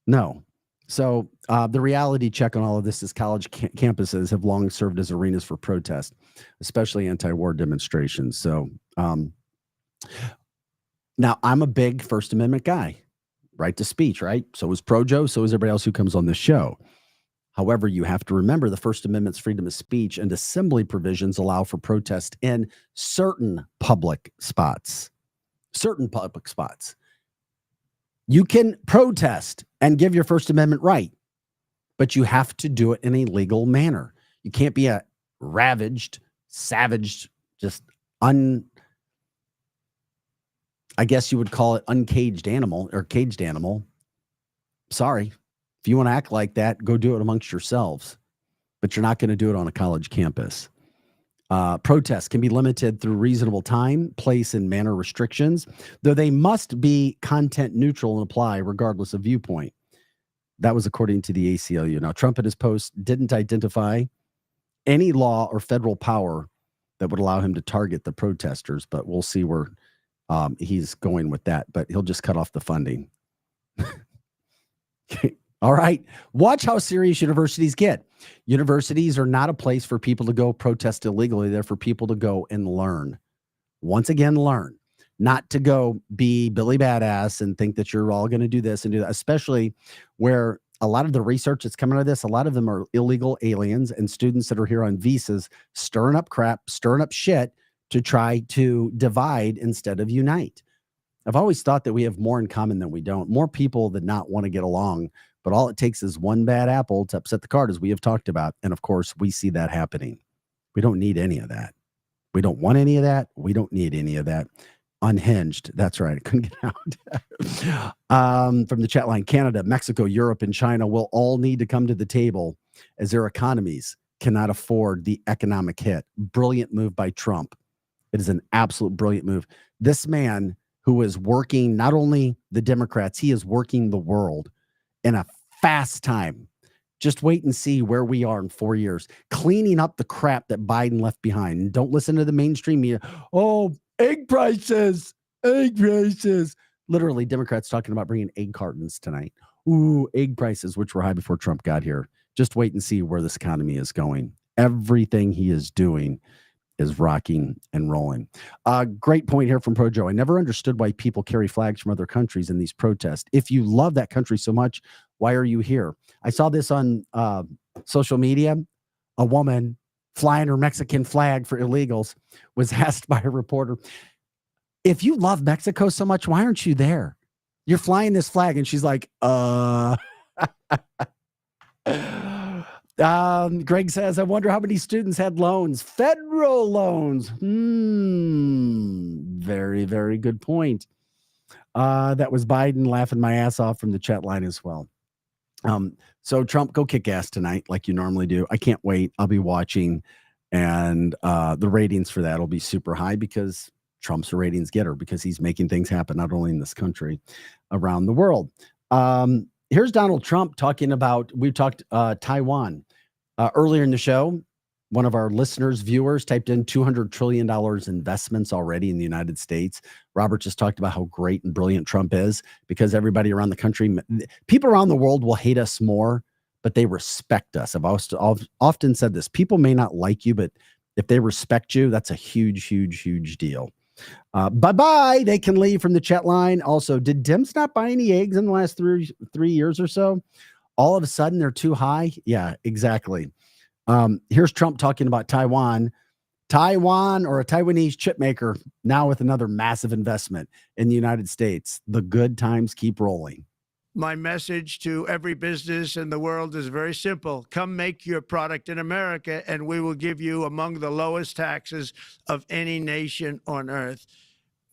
No. So the reality check on all of this is college campuses have long served as arenas for protest, especially anti-war demonstrations. So now I'm a big First Amendment guy. Right to speech, right? So is Pro-Joe, so is everybody else who comes on this show. However, you have to remember the First Amendment's freedom of speech and assembly provisions allow for protest in certain public spots. Certain public spots. You can protest and give your First Amendment right, but you have to do it in a legal manner. You can't be a ravaged, savaged, just I guess you would call it uncaged animal or caged animal. Sorry. If you want to act like that, go do it amongst yourselves. But you're not going to do it on a college campus. Protests can be limited through reasonable time, place, and manner restrictions, though they must be content neutral and apply regardless of viewpoint. That was according to the ACLU. Now, Trump in his post didn't identify any law or federal power that would allow him to target the protesters, but we'll see where he's going with that, but he'll just cut off the funding. Okay. All right. Watch how serious universities get. Universities are not a place for people to go protest illegally. They're for people to go and learn. Once again, learn. Not to go be Billy Badass and think that you're all going to do this and do that, especially where a lot of the research that's coming out of this, a lot of them are illegal aliens and students that are here on visas, stirring up crap, stirring up shit to try to divide instead of unite. I've always thought that we have more in common than we don't. More people that not want to get along, but all it takes is one bad apple to upset the cart, as we have talked about. And of course, we see that happening. We don't need any of that. We don't want any of that. We don't need any of that. Unhinged. That's right. I couldn't get out. From the chat line, Canada, Mexico, Europe, and China will all need to come to the table as their economies cannot afford the economic hit. Brilliant move by Trump. It is an absolute brilliant move. This man who is working not only the Democrats, he is working the world in a fast time. Just wait and see where we are in 4 years, cleaning up the crap that Biden left behind. And don't listen to the mainstream media. Oh, egg prices. Literally, Democrats talking about bringing egg cartons tonight. Ooh, egg prices, which were high before Trump got here. Just wait and see where this economy is going. Everything he is doing is rocking and rolling. Great point here from Pro-Joe. I never understood why people carry flags from other countries in these protests. If you love that country so much, why are you here? I saw this on social media. A woman flying her Mexican flag for illegals was asked by a reporter, if you love Mexico so much, why aren't you there? You're flying this flag. And she's like, Greg says, I wonder how many students had loans, federal loans. Very, very good point. That was Biden laughing my ass off from the chat line as well. So Trump, go kick ass tonight like you normally do. I can't wait. I'll be watching, and the ratings for that will be super high because Trump's a ratings getter, because he's making things happen, not only in this country, around the world. Here's Donald Trump talking about, we talked Taiwan earlier in the show. One of our listeners, viewers, typed in $200 trillion investments already in the United States. Robert just talked about how great and brilliant Trump is, because everybody around the country, people around the world will hate us more, but they respect us. I've often said this. People may not like you, but if they respect you, that's a huge, huge, huge deal. Bye-bye. They can leave from the chat line. Also, did Dems not buy any eggs in the last three years or so? All of a sudden, they're too high? Yeah, exactly. Here's Trump talking about Taiwan, or a Taiwanese chip maker, now with another massive investment in the United States. The good times keep rolling. My message to every business in the world is very simple. Come make your product in America, and we will give you among the lowest taxes of any nation on earth.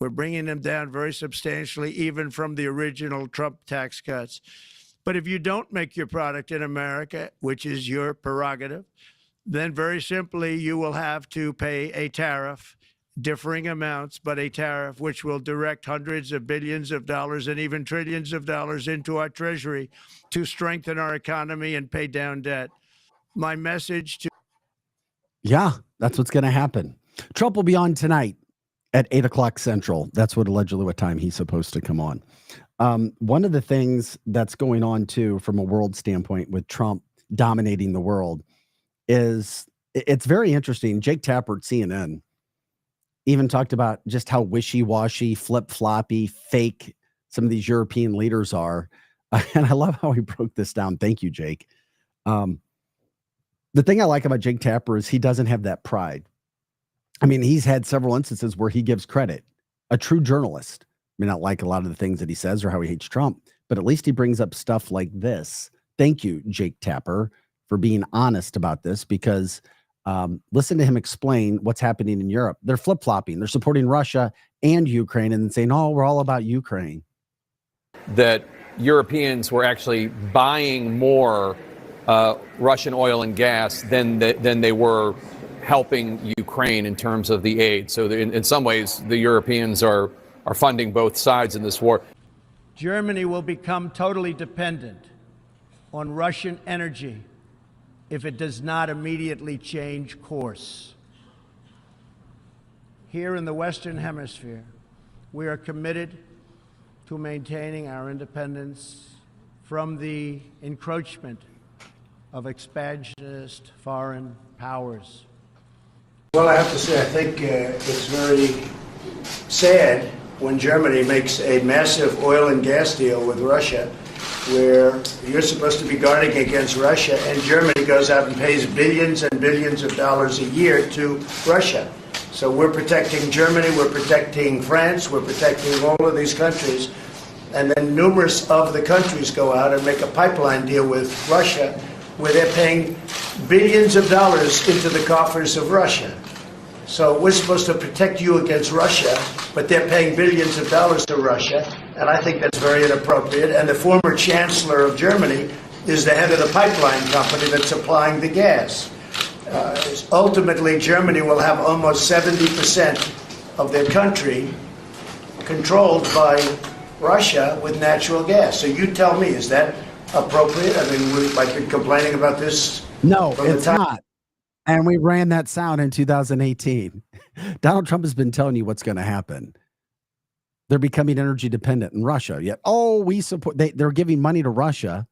We're bringing them down very substantially, even from the original Trump tax cuts. But if you don't make your product in America, which is your prerogative, then very simply you will have to pay a tariff, differing amounts, but a tariff which will direct hundreds of billions of dollars and even trillions of dollars into our treasury to strengthen our economy and pay down debt. My message to... Yeah, that's what's going to happen. Trump will be on tonight at 8 o'clock Central. That's allegedly what time he's supposed to come on. One of the things that's going on too, from a world standpoint, with Trump dominating the world, is it's very interesting. Jake Tapper at CNN even talked about just how wishy-washy, flip-floppy, fake some of these European leaders are. And I love how he broke this down. Thank you, Jake. The thing I like about Jake Tapper is he doesn't have that pride. I mean, he's had several instances where he gives credit. A true journalist may not like a lot of the things that he says or how he hates Trump, but at least he brings up stuff like this. Thank you, Jake Tapper, for being honest about this, because listen to him explain what's happening in Europe. They're flip-flopping. They're supporting Russia and Ukraine and then saying, oh, we're all about Ukraine. That Europeans were actually buying more Russian oil and gas than they were helping Ukraine in terms of the aid. So in some ways, the Europeans are funding both sides in this war. Germany will become totally dependent on Russian energy if it does not immediately change course. Here in the Western Hemisphere, we are committed to maintaining our independence from the encroachment of expansionist foreign powers. Well, I have to say, I think it's very sad when Germany makes a massive oil and gas deal with Russia, where you're supposed to be guarding against Russia, and Germany goes out and pays billions and billions of dollars a year to Russia. So we're protecting Germany, we're protecting France, we're protecting all of these countries, and then numerous of the countries go out and make a pipeline deal with Russia, where they're paying billions of dollars into the coffers of Russia. So we're supposed to protect you against Russia, but they're paying billions of dollars to Russia, and I think that's very inappropriate. And the former chancellor of Germany is the head of the pipeline company that's supplying the gas. Ultimately, Germany will have almost 70% of their country controlled by Russia with natural gas. So you tell me, is that appropriate? I mean, I've been complaining about this. No, it's not. And we ran that sound in 2018. Donald Trump has been telling you what's going to happen. They're becoming energy dependent in Russia. Yet, we support, they're giving money to Russia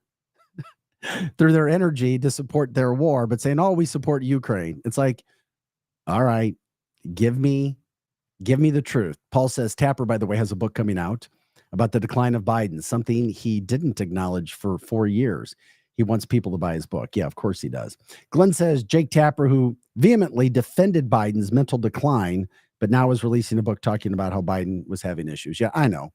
through their energy to support their war, but saying, we support Ukraine. It's like, all right, give me the truth. Paul says Tapper, by the way, has a book coming out about the decline of Biden, something he didn't acknowledge for 4 years. He wants people to buy his book. Yeah, of course he does. Glenn says Jake Tapper, who vehemently defended Biden's mental decline, but now is releasing a book talking about how Biden was having issues. Yeah, I know.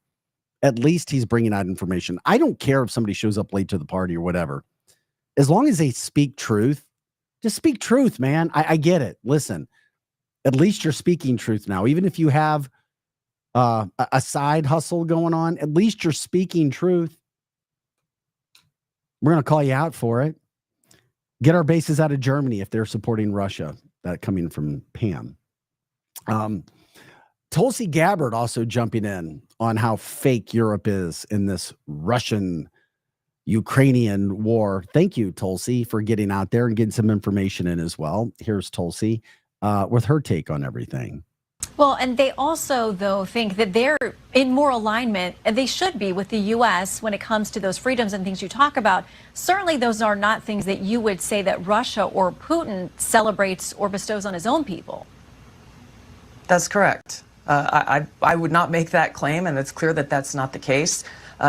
At least he's bringing out information. I don't care if somebody shows up late to the party or whatever. as long as they speak truth, just speak truth, man. I get it. Listen, at least you're speaking truth now. Even if you have a side hustle going on, at least you're speaking truth. We're going to call you out for it. Get our bases out of Germany if they're supporting Russia. That coming from Pam. Tulsi Gabbard also jumping in on how fake Europe is in this Russian-Ukrainian war. Thank you, Tulsi, for getting out there and getting some information in as well. Here's Tulsi with her take on everything. Well, and they also, though, think that they're in more alignment, and they should be, with the U.S. when it comes to those freedoms and things you talk about. Certainly, those are not things that you would say that Russia or Putin celebrates or bestows on his own people. That's correct. I would not make that claim, and it's clear that that's not the case,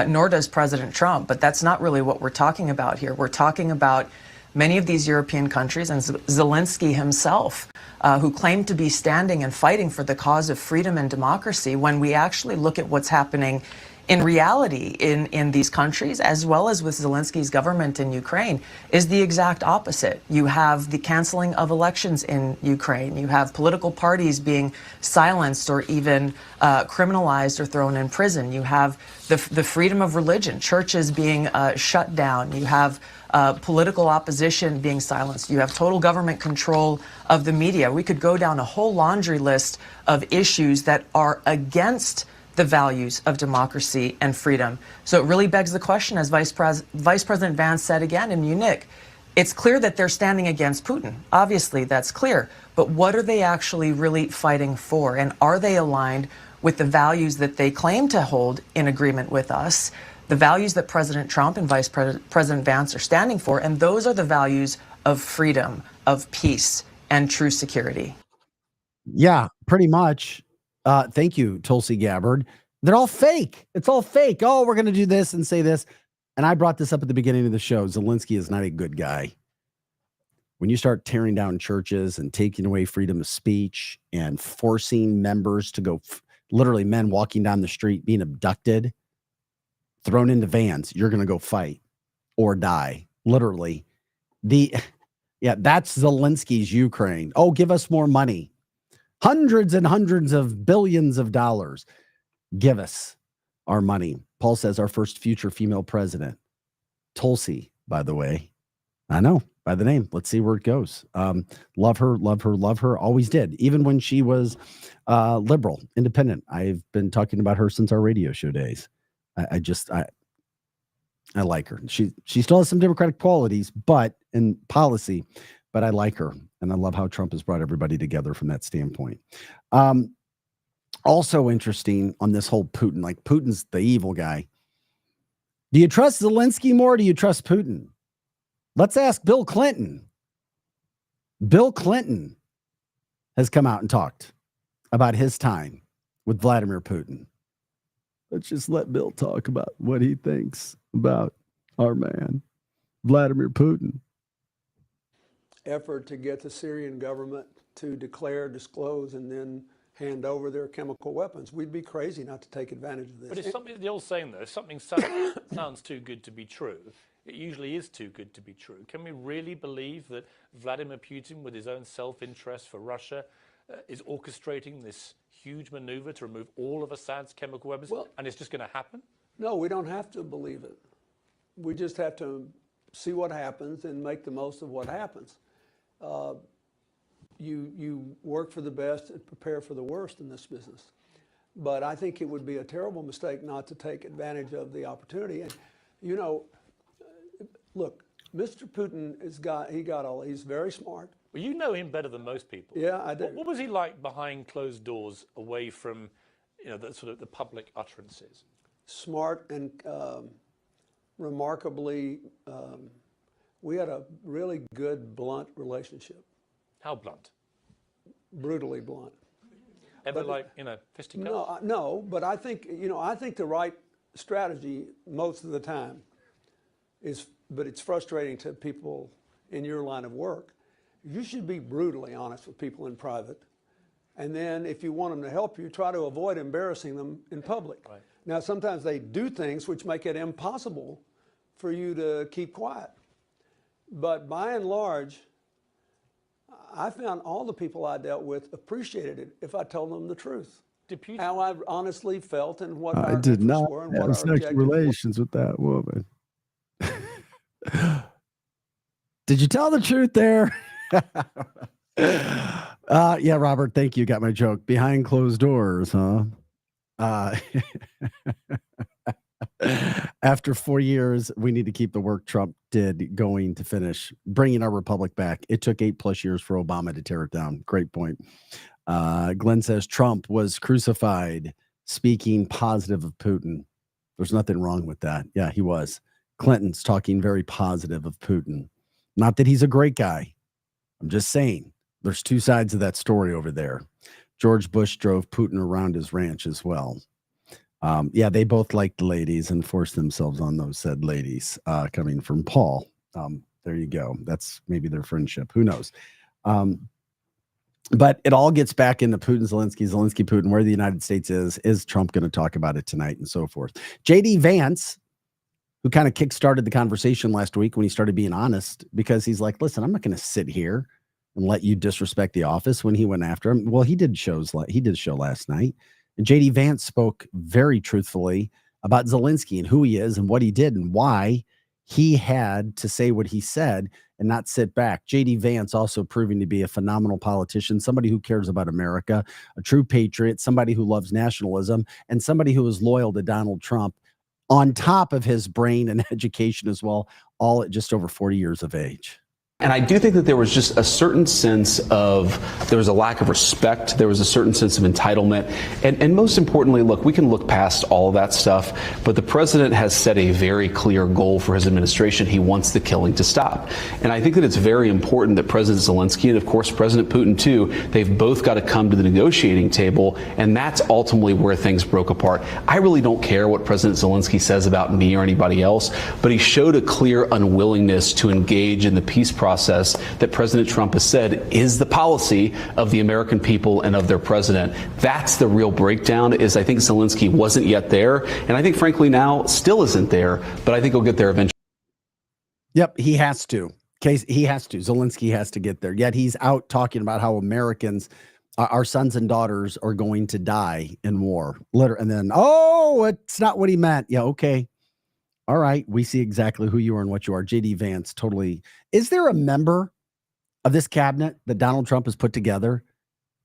nor does President Trump. But that's not really what we're talking about here. We're talking about many of these European countries and Zelensky himself, who claim to be standing and fighting for the cause of freedom and democracy, when we actually look at what's happening in reality in these countries, as well as with Zelensky's government in Ukraine, is the exact opposite. You have the canceling of elections in Ukraine. You have political parties being silenced or even criminalized or thrown in prison. You have the freedom of religion, churches being shut down. You have political opposition being silenced. You have total government control of the media. We could go down a whole laundry list of issues that are against the values of democracy and freedom. So it really begs the question, as Vice President Vance said again in Munich, it's clear that they're standing against Putin. Obviously, that's clear. But what are they actually really fighting for? And are they aligned with the values that they claim to hold in agreement with us, the values that President Trump and Vice President Vance are standing for? And those are the values of freedom, of peace, and true security. Yeah, pretty much. Thank you, Tulsi Gabbard. They're all fake. It's all fake. Oh, we're going to do this and say this. And I brought this up at the beginning of the show. Zelensky is not a good guy. When you start tearing down churches and taking away freedom of speech and forcing members to go, literally men walking down the street being abducted, thrown into vans, you're going to go fight or die. Literally. That's Zelensky's Ukraine. Oh, give us more money. Hundreds and hundreds of billions of dollars. Give us our money. Paul says our first future female president. Tulsi, by the way. I know, by the name. Let's see where it goes. Love her, love her, love her. Always did. Even when she was liberal, independent. I've been talking about her since our radio show days. I like her. She still has some Democratic qualities, but in policy, but I like her. And I love how Trump has brought everybody together from that standpoint. Also interesting on this whole Putin, like Putin's the evil guy. Do you trust Zelensky more or do you trust Putin? Let's ask Bill Clinton. Bill Clinton has come out and talked about his time with Vladimir Putin. Let's just let Bill talk about what he thinks about our man, Vladimir Putin. Effort to get the Syrian government to declare, disclose, and then hand over their chemical weapons. We'd be crazy not to take advantage of this. But it's something, the old saying though, if something sounds too good to be true, it usually is too good to be true. Can we really believe that Vladimir Putin, with his own self-interest for Russia, is orchestrating this huge maneuver to remove all of Assad's chemical weapons, and it's just going to happen? No, we don't have to believe it. We just have to see what happens and make the most of what happens. You work for the best and prepare for the worst in this business. But I think it would be a terrible mistake not to take advantage of the opportunity. And, you know, look, Mr. Putin he's very smart. Well, you know him better than most people. Yeah, I do. What was he like behind closed doors, away from, the sort of the public utterances? Smart and remarkably, we had a really good, blunt relationship. How blunt? Brutally blunt. Ever fisticuffs? No, but I think, I think the right strategy most of the time but it's frustrating to people in your line of work. You should be brutally honest with people in private. And then if you want them to help you, try to avoid embarrassing them in public. Right. Now, sometimes they do things which make it impossible for you to keep quiet. But by and large, I found all the people I dealt with appreciated it if I told them the truth. How I honestly felt and what our did interests not were and what have our sexual objectives were. relations with that woman. Did you tell the truth there? Yeah, Robert, thank you. Got my joke. Behind closed doors, huh? After 4 years, we need to keep the work Trump did going to finish bringing our republic back. It took 8+ years for Obama to tear it down. Great point. Glenn says Trump was crucified speaking positive of Putin. There's nothing wrong with that. Yeah, he was. Clinton's talking very positive of Putin. Not that he's a great guy. I'm just saying there's two sides of that story over there. George Bush drove Putin around his ranch as well. Yeah, they both liked the ladies and forced themselves on those said ladies, coming from Paul. There you go. That's maybe their friendship. Who knows? But it all gets back into Putin, Zelensky, Putin, where the United States is. Is Trump going to talk about it tonight and so forth? J.D. Vance, who kind of kickstarted the conversation last week when he started being honest, because he's like, listen, I'm not going to sit here and let you disrespect the office when he went after him. Well, he did a show last night. And J.D. Vance spoke very truthfully about Zelensky and who he is and what he did and why he had to say what he said and not sit back. J.D. Vance also proving to be a phenomenal politician, somebody who cares about America, a true patriot, somebody who loves nationalism, and somebody who is loyal to Donald Trump on top of his brain and education as well, all at just over 40 years of age. And I do think that there was just a certain sense of, there was a lack of respect. There was a certain sense of entitlement. And most importantly, look, we can look past all of that stuff, but the president has set a very clear goal for his administration. He wants the killing to stop. And I think that it's very important that President Zelensky and, of course, President Putin, too, they've both got to come to the negotiating table. And that's ultimately where things broke apart. I really don't care what President Zelensky says about me or anybody else, but he showed a clear unwillingness to engage in the peace process that President Trump has said is the policy of the American people and of their president. That's the real breakdown. Is I think Zelensky wasn't yet there, and I think frankly now still isn't there, but I think he'll get there eventually. Yep, he has to. He has to. Zelensky has to get there. Yet he's out talking about how Americans, our sons and daughters, are going to die in war. And then, oh, it's not what he meant. Yeah, okay. All right, we see exactly who you are and what you are. J.D. Vance, totally. Is there a member of this cabinet that Donald Trump has put together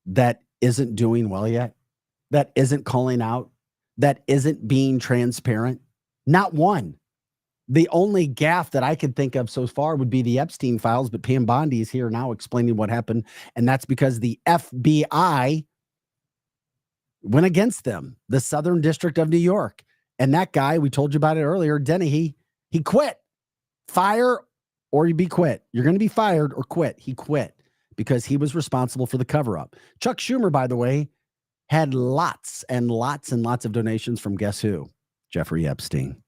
that isn't doing well yet, that isn't calling out, that isn't being transparent? Not one. The only gaffe that I could think of so far would be the Epstein files, but Pam Bondi is here now explaining what happened, and that's because the FBI went against them, the Southern District of New York. And that guy, we told you about it earlier, Denny, he quit. Fire or you be quit. You're going to be fired or quit. He quit because he was responsible for the cover-up. Chuck Schumer, by the way, had lots and lots and lots of donations from guess who? Jeffrey Epstein.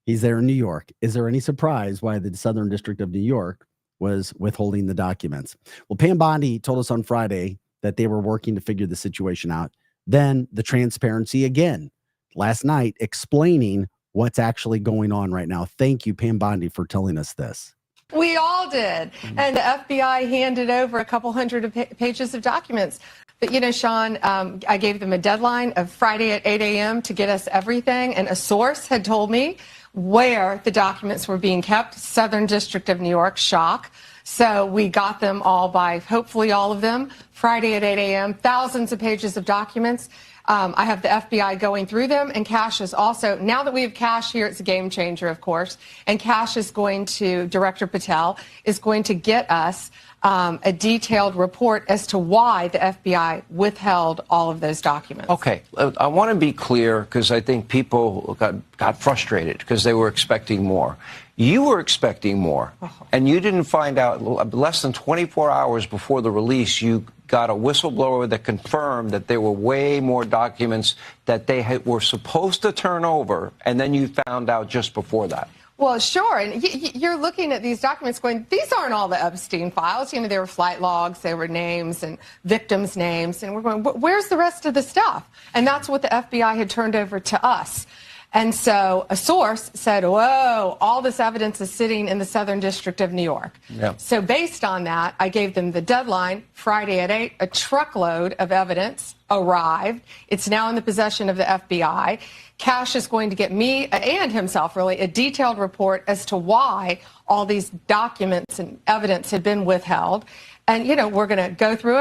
He's there in New York. Is there any surprise why the Southern District of New York was withholding the documents? Well, Pam Bondi told us on Friday that they were working to figure the situation out. Then the transparency again last night, explaining what's actually going on right now. Thank you, Pam Bondi, for telling us this. We all did. And the FBI handed over a couple hundred pages of documents. But, you know, Sean, I gave them a deadline of Friday at 8 a.m. to get us everything. And a source had told me where the documents were being kept. Southern District of New York, shock. So we got them all by, hopefully all of them, Friday at 8 a.m., thousands of pages of documents. I have the FBI going through them, and Cash is also, now that we have Cash here, it's a game changer, of course, and Cash is going to, Director Patel, is going to get us a detailed report as to why the FBI withheld all of those documents. Okay, I want to be clear because I think people got frustrated because they were expecting more. You were expecting more, and you didn't find out less than 24 hours before the release. You got a whistleblower that confirmed that there were way more documents that they were supposed to turn over, and then you found out just before that. Well, sure. And you're looking at these documents going, these aren't all the Epstein files. You know, there were flight logs, there were names and victims' names. And we're going, where's the rest of the stuff? And that's what the FBI had turned over to us. And so a source said, whoa, all this evidence is sitting in the Southern District of New York. Yeah. So based on that, I gave them the deadline, Friday at 8, a truckload of evidence arrived. It's now in the possession of the FBI. Cash is going to get me and himself, really, a detailed report as to why all these documents and evidence had been withheld. And, you know, we're going to go through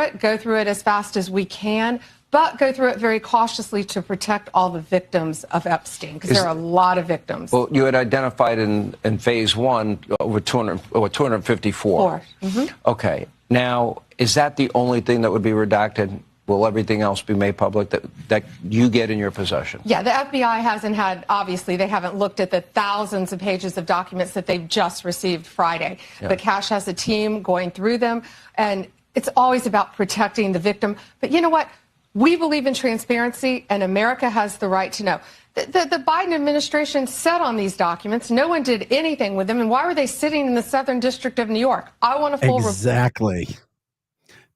it as fast as we can, but go through it very cautiously to protect all the victims of Epstein, because there are a lot of victims. Well, you had identified in phase one over 254. Okay. Now, is that the only thing that would be redacted? Will everything else be made public that you get in your possession? Yeah, the FBI hasn't had, obviously, they haven't looked at the thousands of pages of documents that they've just received Friday. Yeah. But Cash has a team going through them, and it's always about protecting the victim. But you know what? We believe in transparency, and America has the right to know. The Biden administration sat on these documents. No one did anything with them. And why were they sitting in the Southern District of New York? I want a full report. Exactly.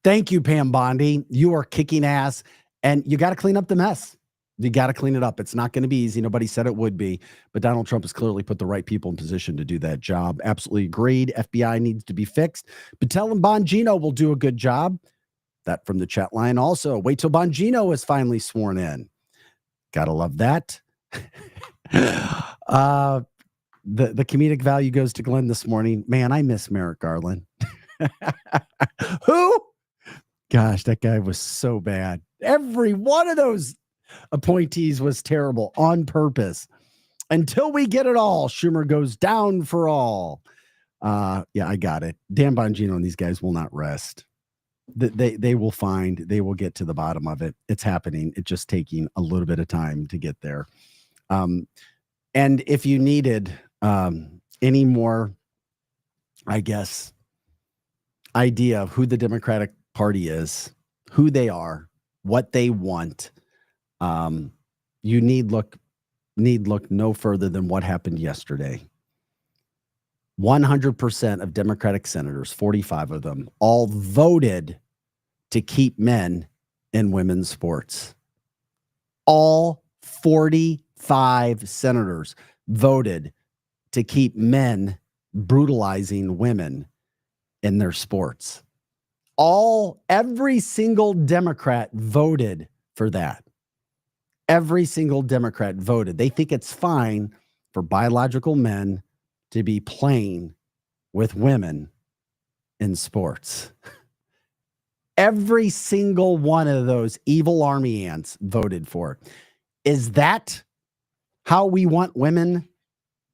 Thank you, Pam Bondi. You are kicking ass, and you got to clean up the mess. You got to clean it up. It's not going to be easy. Nobody said it would be, but Donald Trump has clearly put the right people in position to do that job. Absolutely agreed. FBI needs to be fixed. Patel and Bongino will do a good job. That from the chat line also. Wait till Bongino is finally sworn in. Gotta love that. The comedic value goes to Glenn this morning. Man, I miss Merrick Garland. Who? Gosh, that guy was so bad. Every one of those appointees was terrible on purpose. Until we get it all, Schumer goes down for all. Yeah, I got it. Dan Bongino and these guys will not rest. They will get to the bottom of it. It's happening. It's just taking a little bit of time to get there. And if you needed any more, I guess, idea of who the Democratic Party is, who they are, what they want, you need look no further than what happened yesterday. 100% of Democratic senators, 45 of them, all voted to keep men in women's sports. All 45 senators voted to keep men brutalizing women in their sports. Every single Democrat voted for that. Every single Democrat voted. They think it's fine for biological men to be playing with women in sports. Every single one of those evil army ants voted for it. Is that how we want women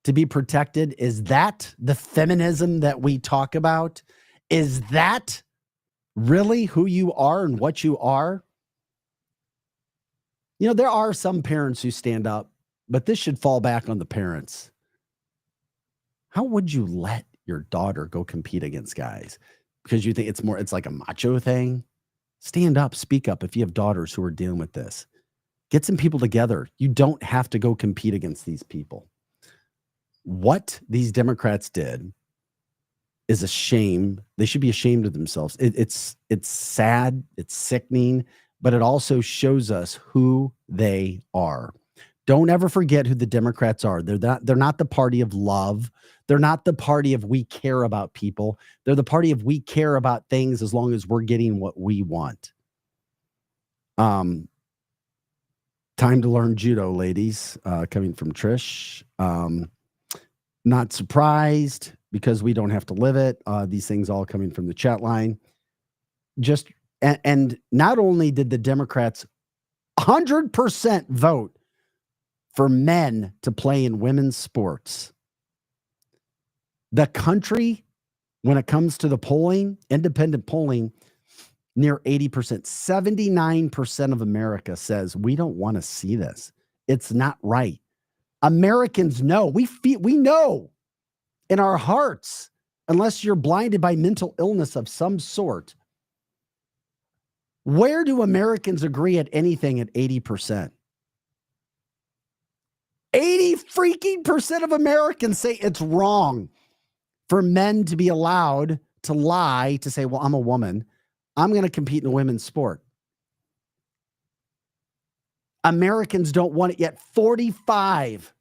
to be protected? Is that the feminism that we talk about? Is that really who you are and what you are? You know, there are some parents who stand up, but this should fall back on the parents. How would you let your daughter go compete against guys? Because you think it's like a macho thing? Stand up, speak up if you have daughters who are dealing with this. Get some people together. You don't have to go compete against these people. What these Democrats did is a shame. They should be ashamed of themselves. It's sad, it's sickening, but it also shows us who they are. Don't ever forget who the Democrats are. They're not the party of love. They're not the party of we care about people. They're the party of we care about things as long as we're getting what we want. Time to learn judo, ladies, coming from Trish. Not surprised because we don't have to live it. These things all coming from the chat line. And not only did the Democrats 100% vote for men to play in women's sports, the country, when it comes to the polling, independent polling, near 80%, 79% of America says we don't want to see this. It's not right. Americans know. We know in our hearts, unless you're blinded by mental illness of some sort. Where do Americans agree at anything at 80%? 80 freaking percent of Americans say it's wrong for men to be allowed to lie, to say, well, I'm a woman. I'm going to compete in a women's sport. Americans don't want it yet. 45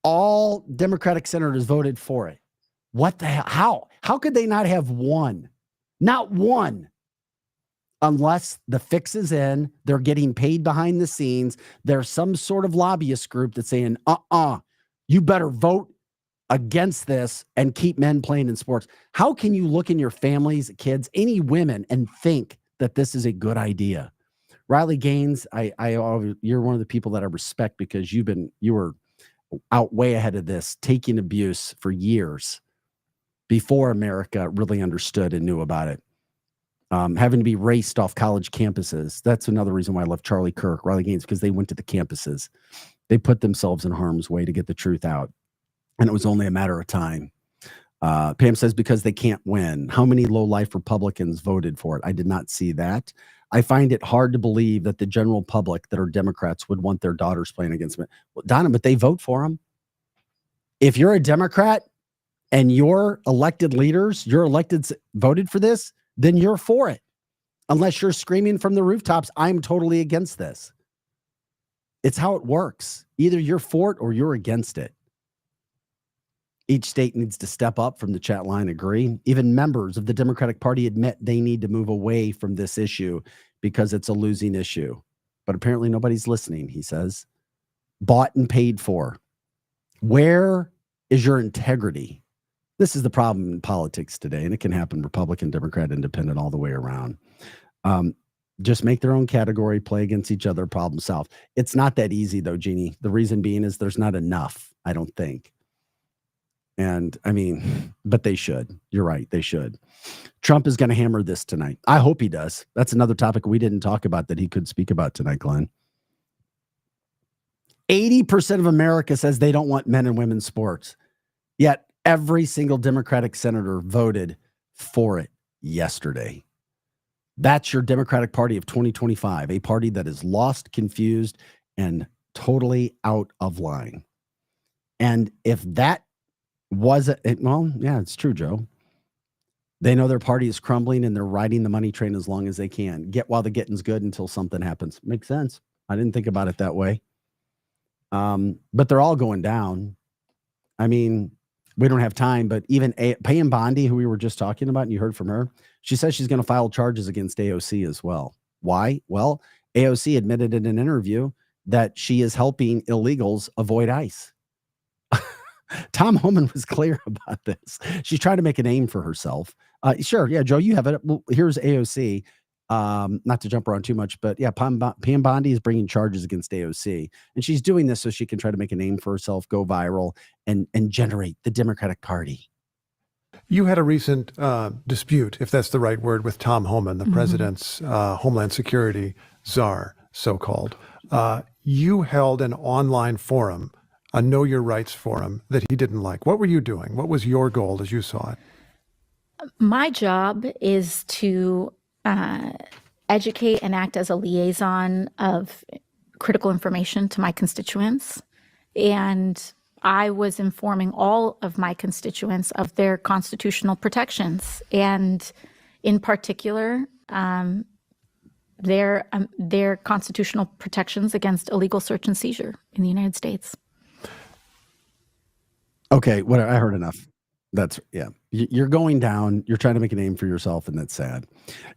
all Democratic senators voted for it. What the hell? How could they not have one? Not one. Unless the fix is in, they're getting paid behind the scenes. There's some sort of lobbyist group that's saying, you better vote against this and keep men playing in sports. How can you look in your families, kids, any women, and think that this is a good idea? Riley Gaines, you're one of the people that I respect because you were out way ahead of this, taking abuse for years before America really understood and knew about it. Having to be raced off college campuses. That's another reason why I love Charlie Kirk, Riley Gaines, because they went to the campuses. They put themselves in harm's way to get the truth out. And it was only a matter of time. Pam says, because they can't win. How many low-life Republicans voted for it? I did not see that. I find it hard to believe that the general public that are Democrats would want their daughters playing against them. Well, Donna, but they vote for them. If you're a Democrat and your elected leaders, your electeds voted for this, then you're for it. Unless you're screaming from the rooftops, I'm totally against this. It's how it works. Either you're for it or you're against it. Each state needs to step up. From the chat line, agree. Even members of the Democratic Party admit they need to move away from this issue because it's a losing issue. But apparently nobody's listening, he says. Bought and paid for. Where is your integrity? This is the problem in politics today, and it can happen Republican, Democrat, Independent, all the way around. Just make their own category, play against each other, problem solve. It's not that easy, though, Jeannie. The reason being is there's not enough, I don't think. And I mean, but they should. You're right. They should. Trump is going to hammer this tonight. I hope he does. That's another topic we didn't talk about that he could speak about tonight, Glenn. 80% of America says they don't want men and women's sports. Yet every single Democratic senator voted for it yesterday. That's your Democratic Party of 2025, a party that is lost, confused, and totally out of line. And if that wasn't, well, yeah, it's true, Joe. They know their party is crumbling and they're riding the money train as long as they can. Get while the getting's good until something happens. Makes sense. I didn't think about it that way. But they're all going down. I mean, we don't have time, but even Pam Bondi, who we were just talking about, and you heard from her, she says she's going to file charges against AOC as well. Why? Well, AOC admitted in an interview that she is helping illegals avoid ICE. Tom Homan was clear about this. She's trying to make a name for herself. Sure. Yeah, Joe, you have it. Well, here's AOC. Not to jump around too much, but yeah, Pam Bondi is bringing charges against AOC, and she's doing this so she can try to make a name for herself, go viral, and generate the Democratic Party. You had a recent dispute, if that's the right word, with Tom Homan, the president's Homeland Security czar, so-called. You held an online forum, a Know Your Rights forum, that he didn't like. What were you doing? What was your goal as you saw it? My job is to educate and act as a liaison of critical information to my constituents. And I was informing all of my constituents of their constitutional protections, and in particular, their constitutional protections against illegal search and seizure in the United States. Okay, I heard enough. That's, yeah. You're going down. You're trying to make a name for yourself, and that's sad.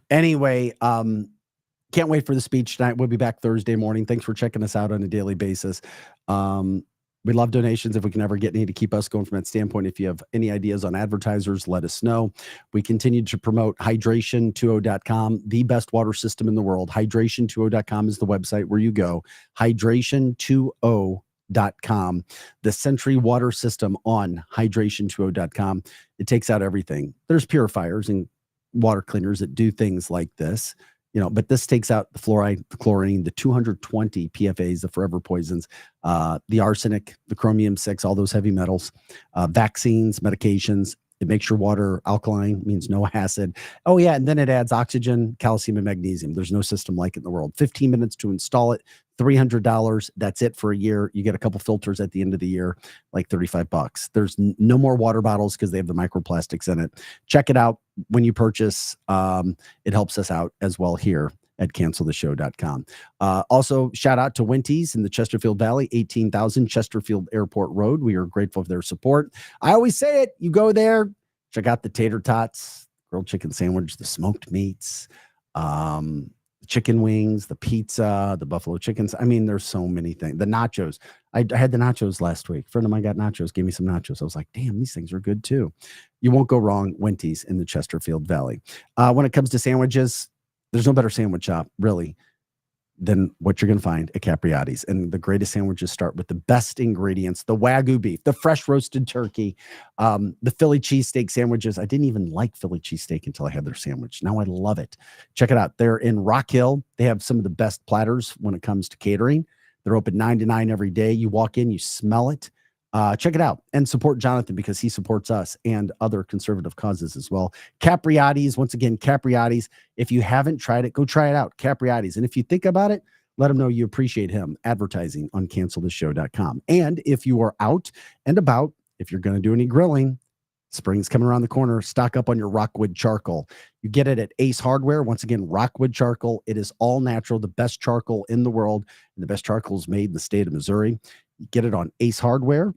Anyway, can't wait for the speech tonight. We'll be back Thursday morning. Thanks for checking us out on a daily basis. We love donations if we can ever get any to keep us going from that standpoint. If you have any ideas on advertisers, let us know. We continue to promote hydration20.com, the best water system in the world. Hydration20.com is the website where you go. Hydration20.com, the Century water system on hydration20.com. It takes out everything. There's purifiers and water cleaners that do things like this, but this takes out the fluoride, the chlorine, the 220 PFAs, the forever poisons, the arsenic, the chromium-6, all those heavy metals, vaccines, medications. It makes your water alkaline, means no acid. Oh, yeah, and then it adds oxygen, calcium, and magnesium. There's no system like it in the world. 15 minutes to install it, $300. That's it for a year. You get a couple filters at the end of the year, like $35. There's no more water bottles because they have the microplastics in it. Check it out when you purchase. It helps us out as well here. at canceltheshow.com. Also, shout out to Winties in the Chesterfield Valley, 18,000 Chesterfield Airport Road. We are grateful for their support. I always say it. You go there, check out the tater tots, grilled chicken sandwich, the smoked meats, chicken wings, the pizza, the buffalo chickens. I mean, there's so many things. The nachos. I had the nachos last week. A friend of mine got nachos, gave me some nachos. I was like, damn, these things are good too. You won't go wrong. Winties in the Chesterfield Valley. When it comes to sandwiches, there's no better sandwich shop, really, than what you're going to find at Capriati's. And the greatest sandwiches start with the best ingredients, the Wagyu beef, the fresh roasted turkey, the Philly cheesesteak sandwiches. I didn't even like Philly cheesesteak until I had their sandwich. Now I love it. Check it out. They're in Rock Hill. They have some of the best platters when it comes to catering. They're open 9 to 9 every day. You walk in, you smell it. Check it out and support Jonathan because he supports us and other conservative causes as well. Capriati's, once again, Capriati's. If you haven't tried it, go try it out. Capriati's. And if you think about it, let him know you appreciate him advertising on canceltheshow.com. And if you are out and about, if you're going to do any grilling, spring's coming around the corner, stock up on your Rockwood charcoal. You get it at Ace Hardware. Once again, Rockwood charcoal. It is all natural, the best charcoal in the world, and the best charcoal is made in the state of Missouri. You get it on Ace Hardware,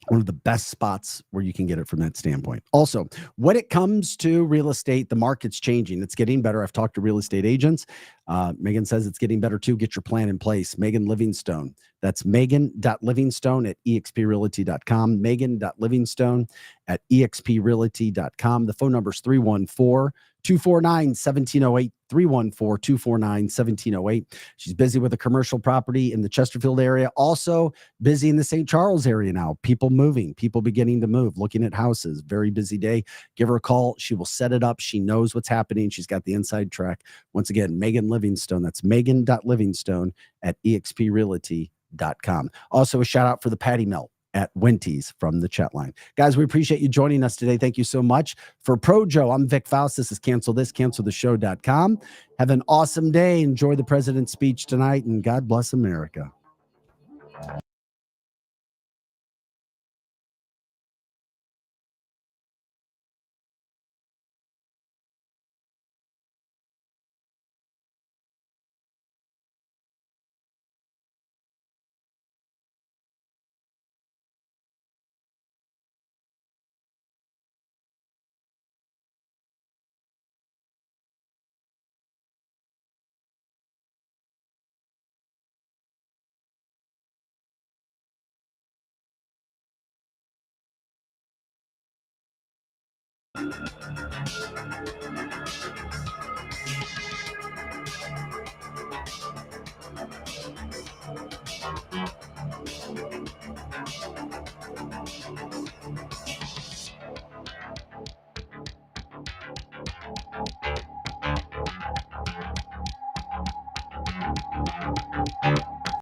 one of the best spots where you can get it from that standpoint. Also, when it comes to real estate, the market's changing. It's getting better. I've talked to real estate agents. Megan says it's getting better too. Get your plan in place. Megan Livingstone. That's Megan.Livingstone at exprealty.com. Megan.Livingstone at exprealty.com. The phone number is 314-249-1708. 314-249-1708. She's busy with a commercial property in the Chesterfield area, also busy in the St. Charles area now. People moving, people beginning to move, looking at houses. Very busy day. Give her a call. She will set it up. She knows what's happening. She's got the inside track. Once again, Megan Livingstone. That's Megan.Livingstone at exprealty.com. Also, a shout out for the Patty Melt at Winties from the chat line. Guys, we appreciate you joining us today. Thank you so much. For Pro Joe, I'm Vic Faust. This is canceltheshow.com. Have an awesome day. Enjoy the president's speech tonight, and God bless America.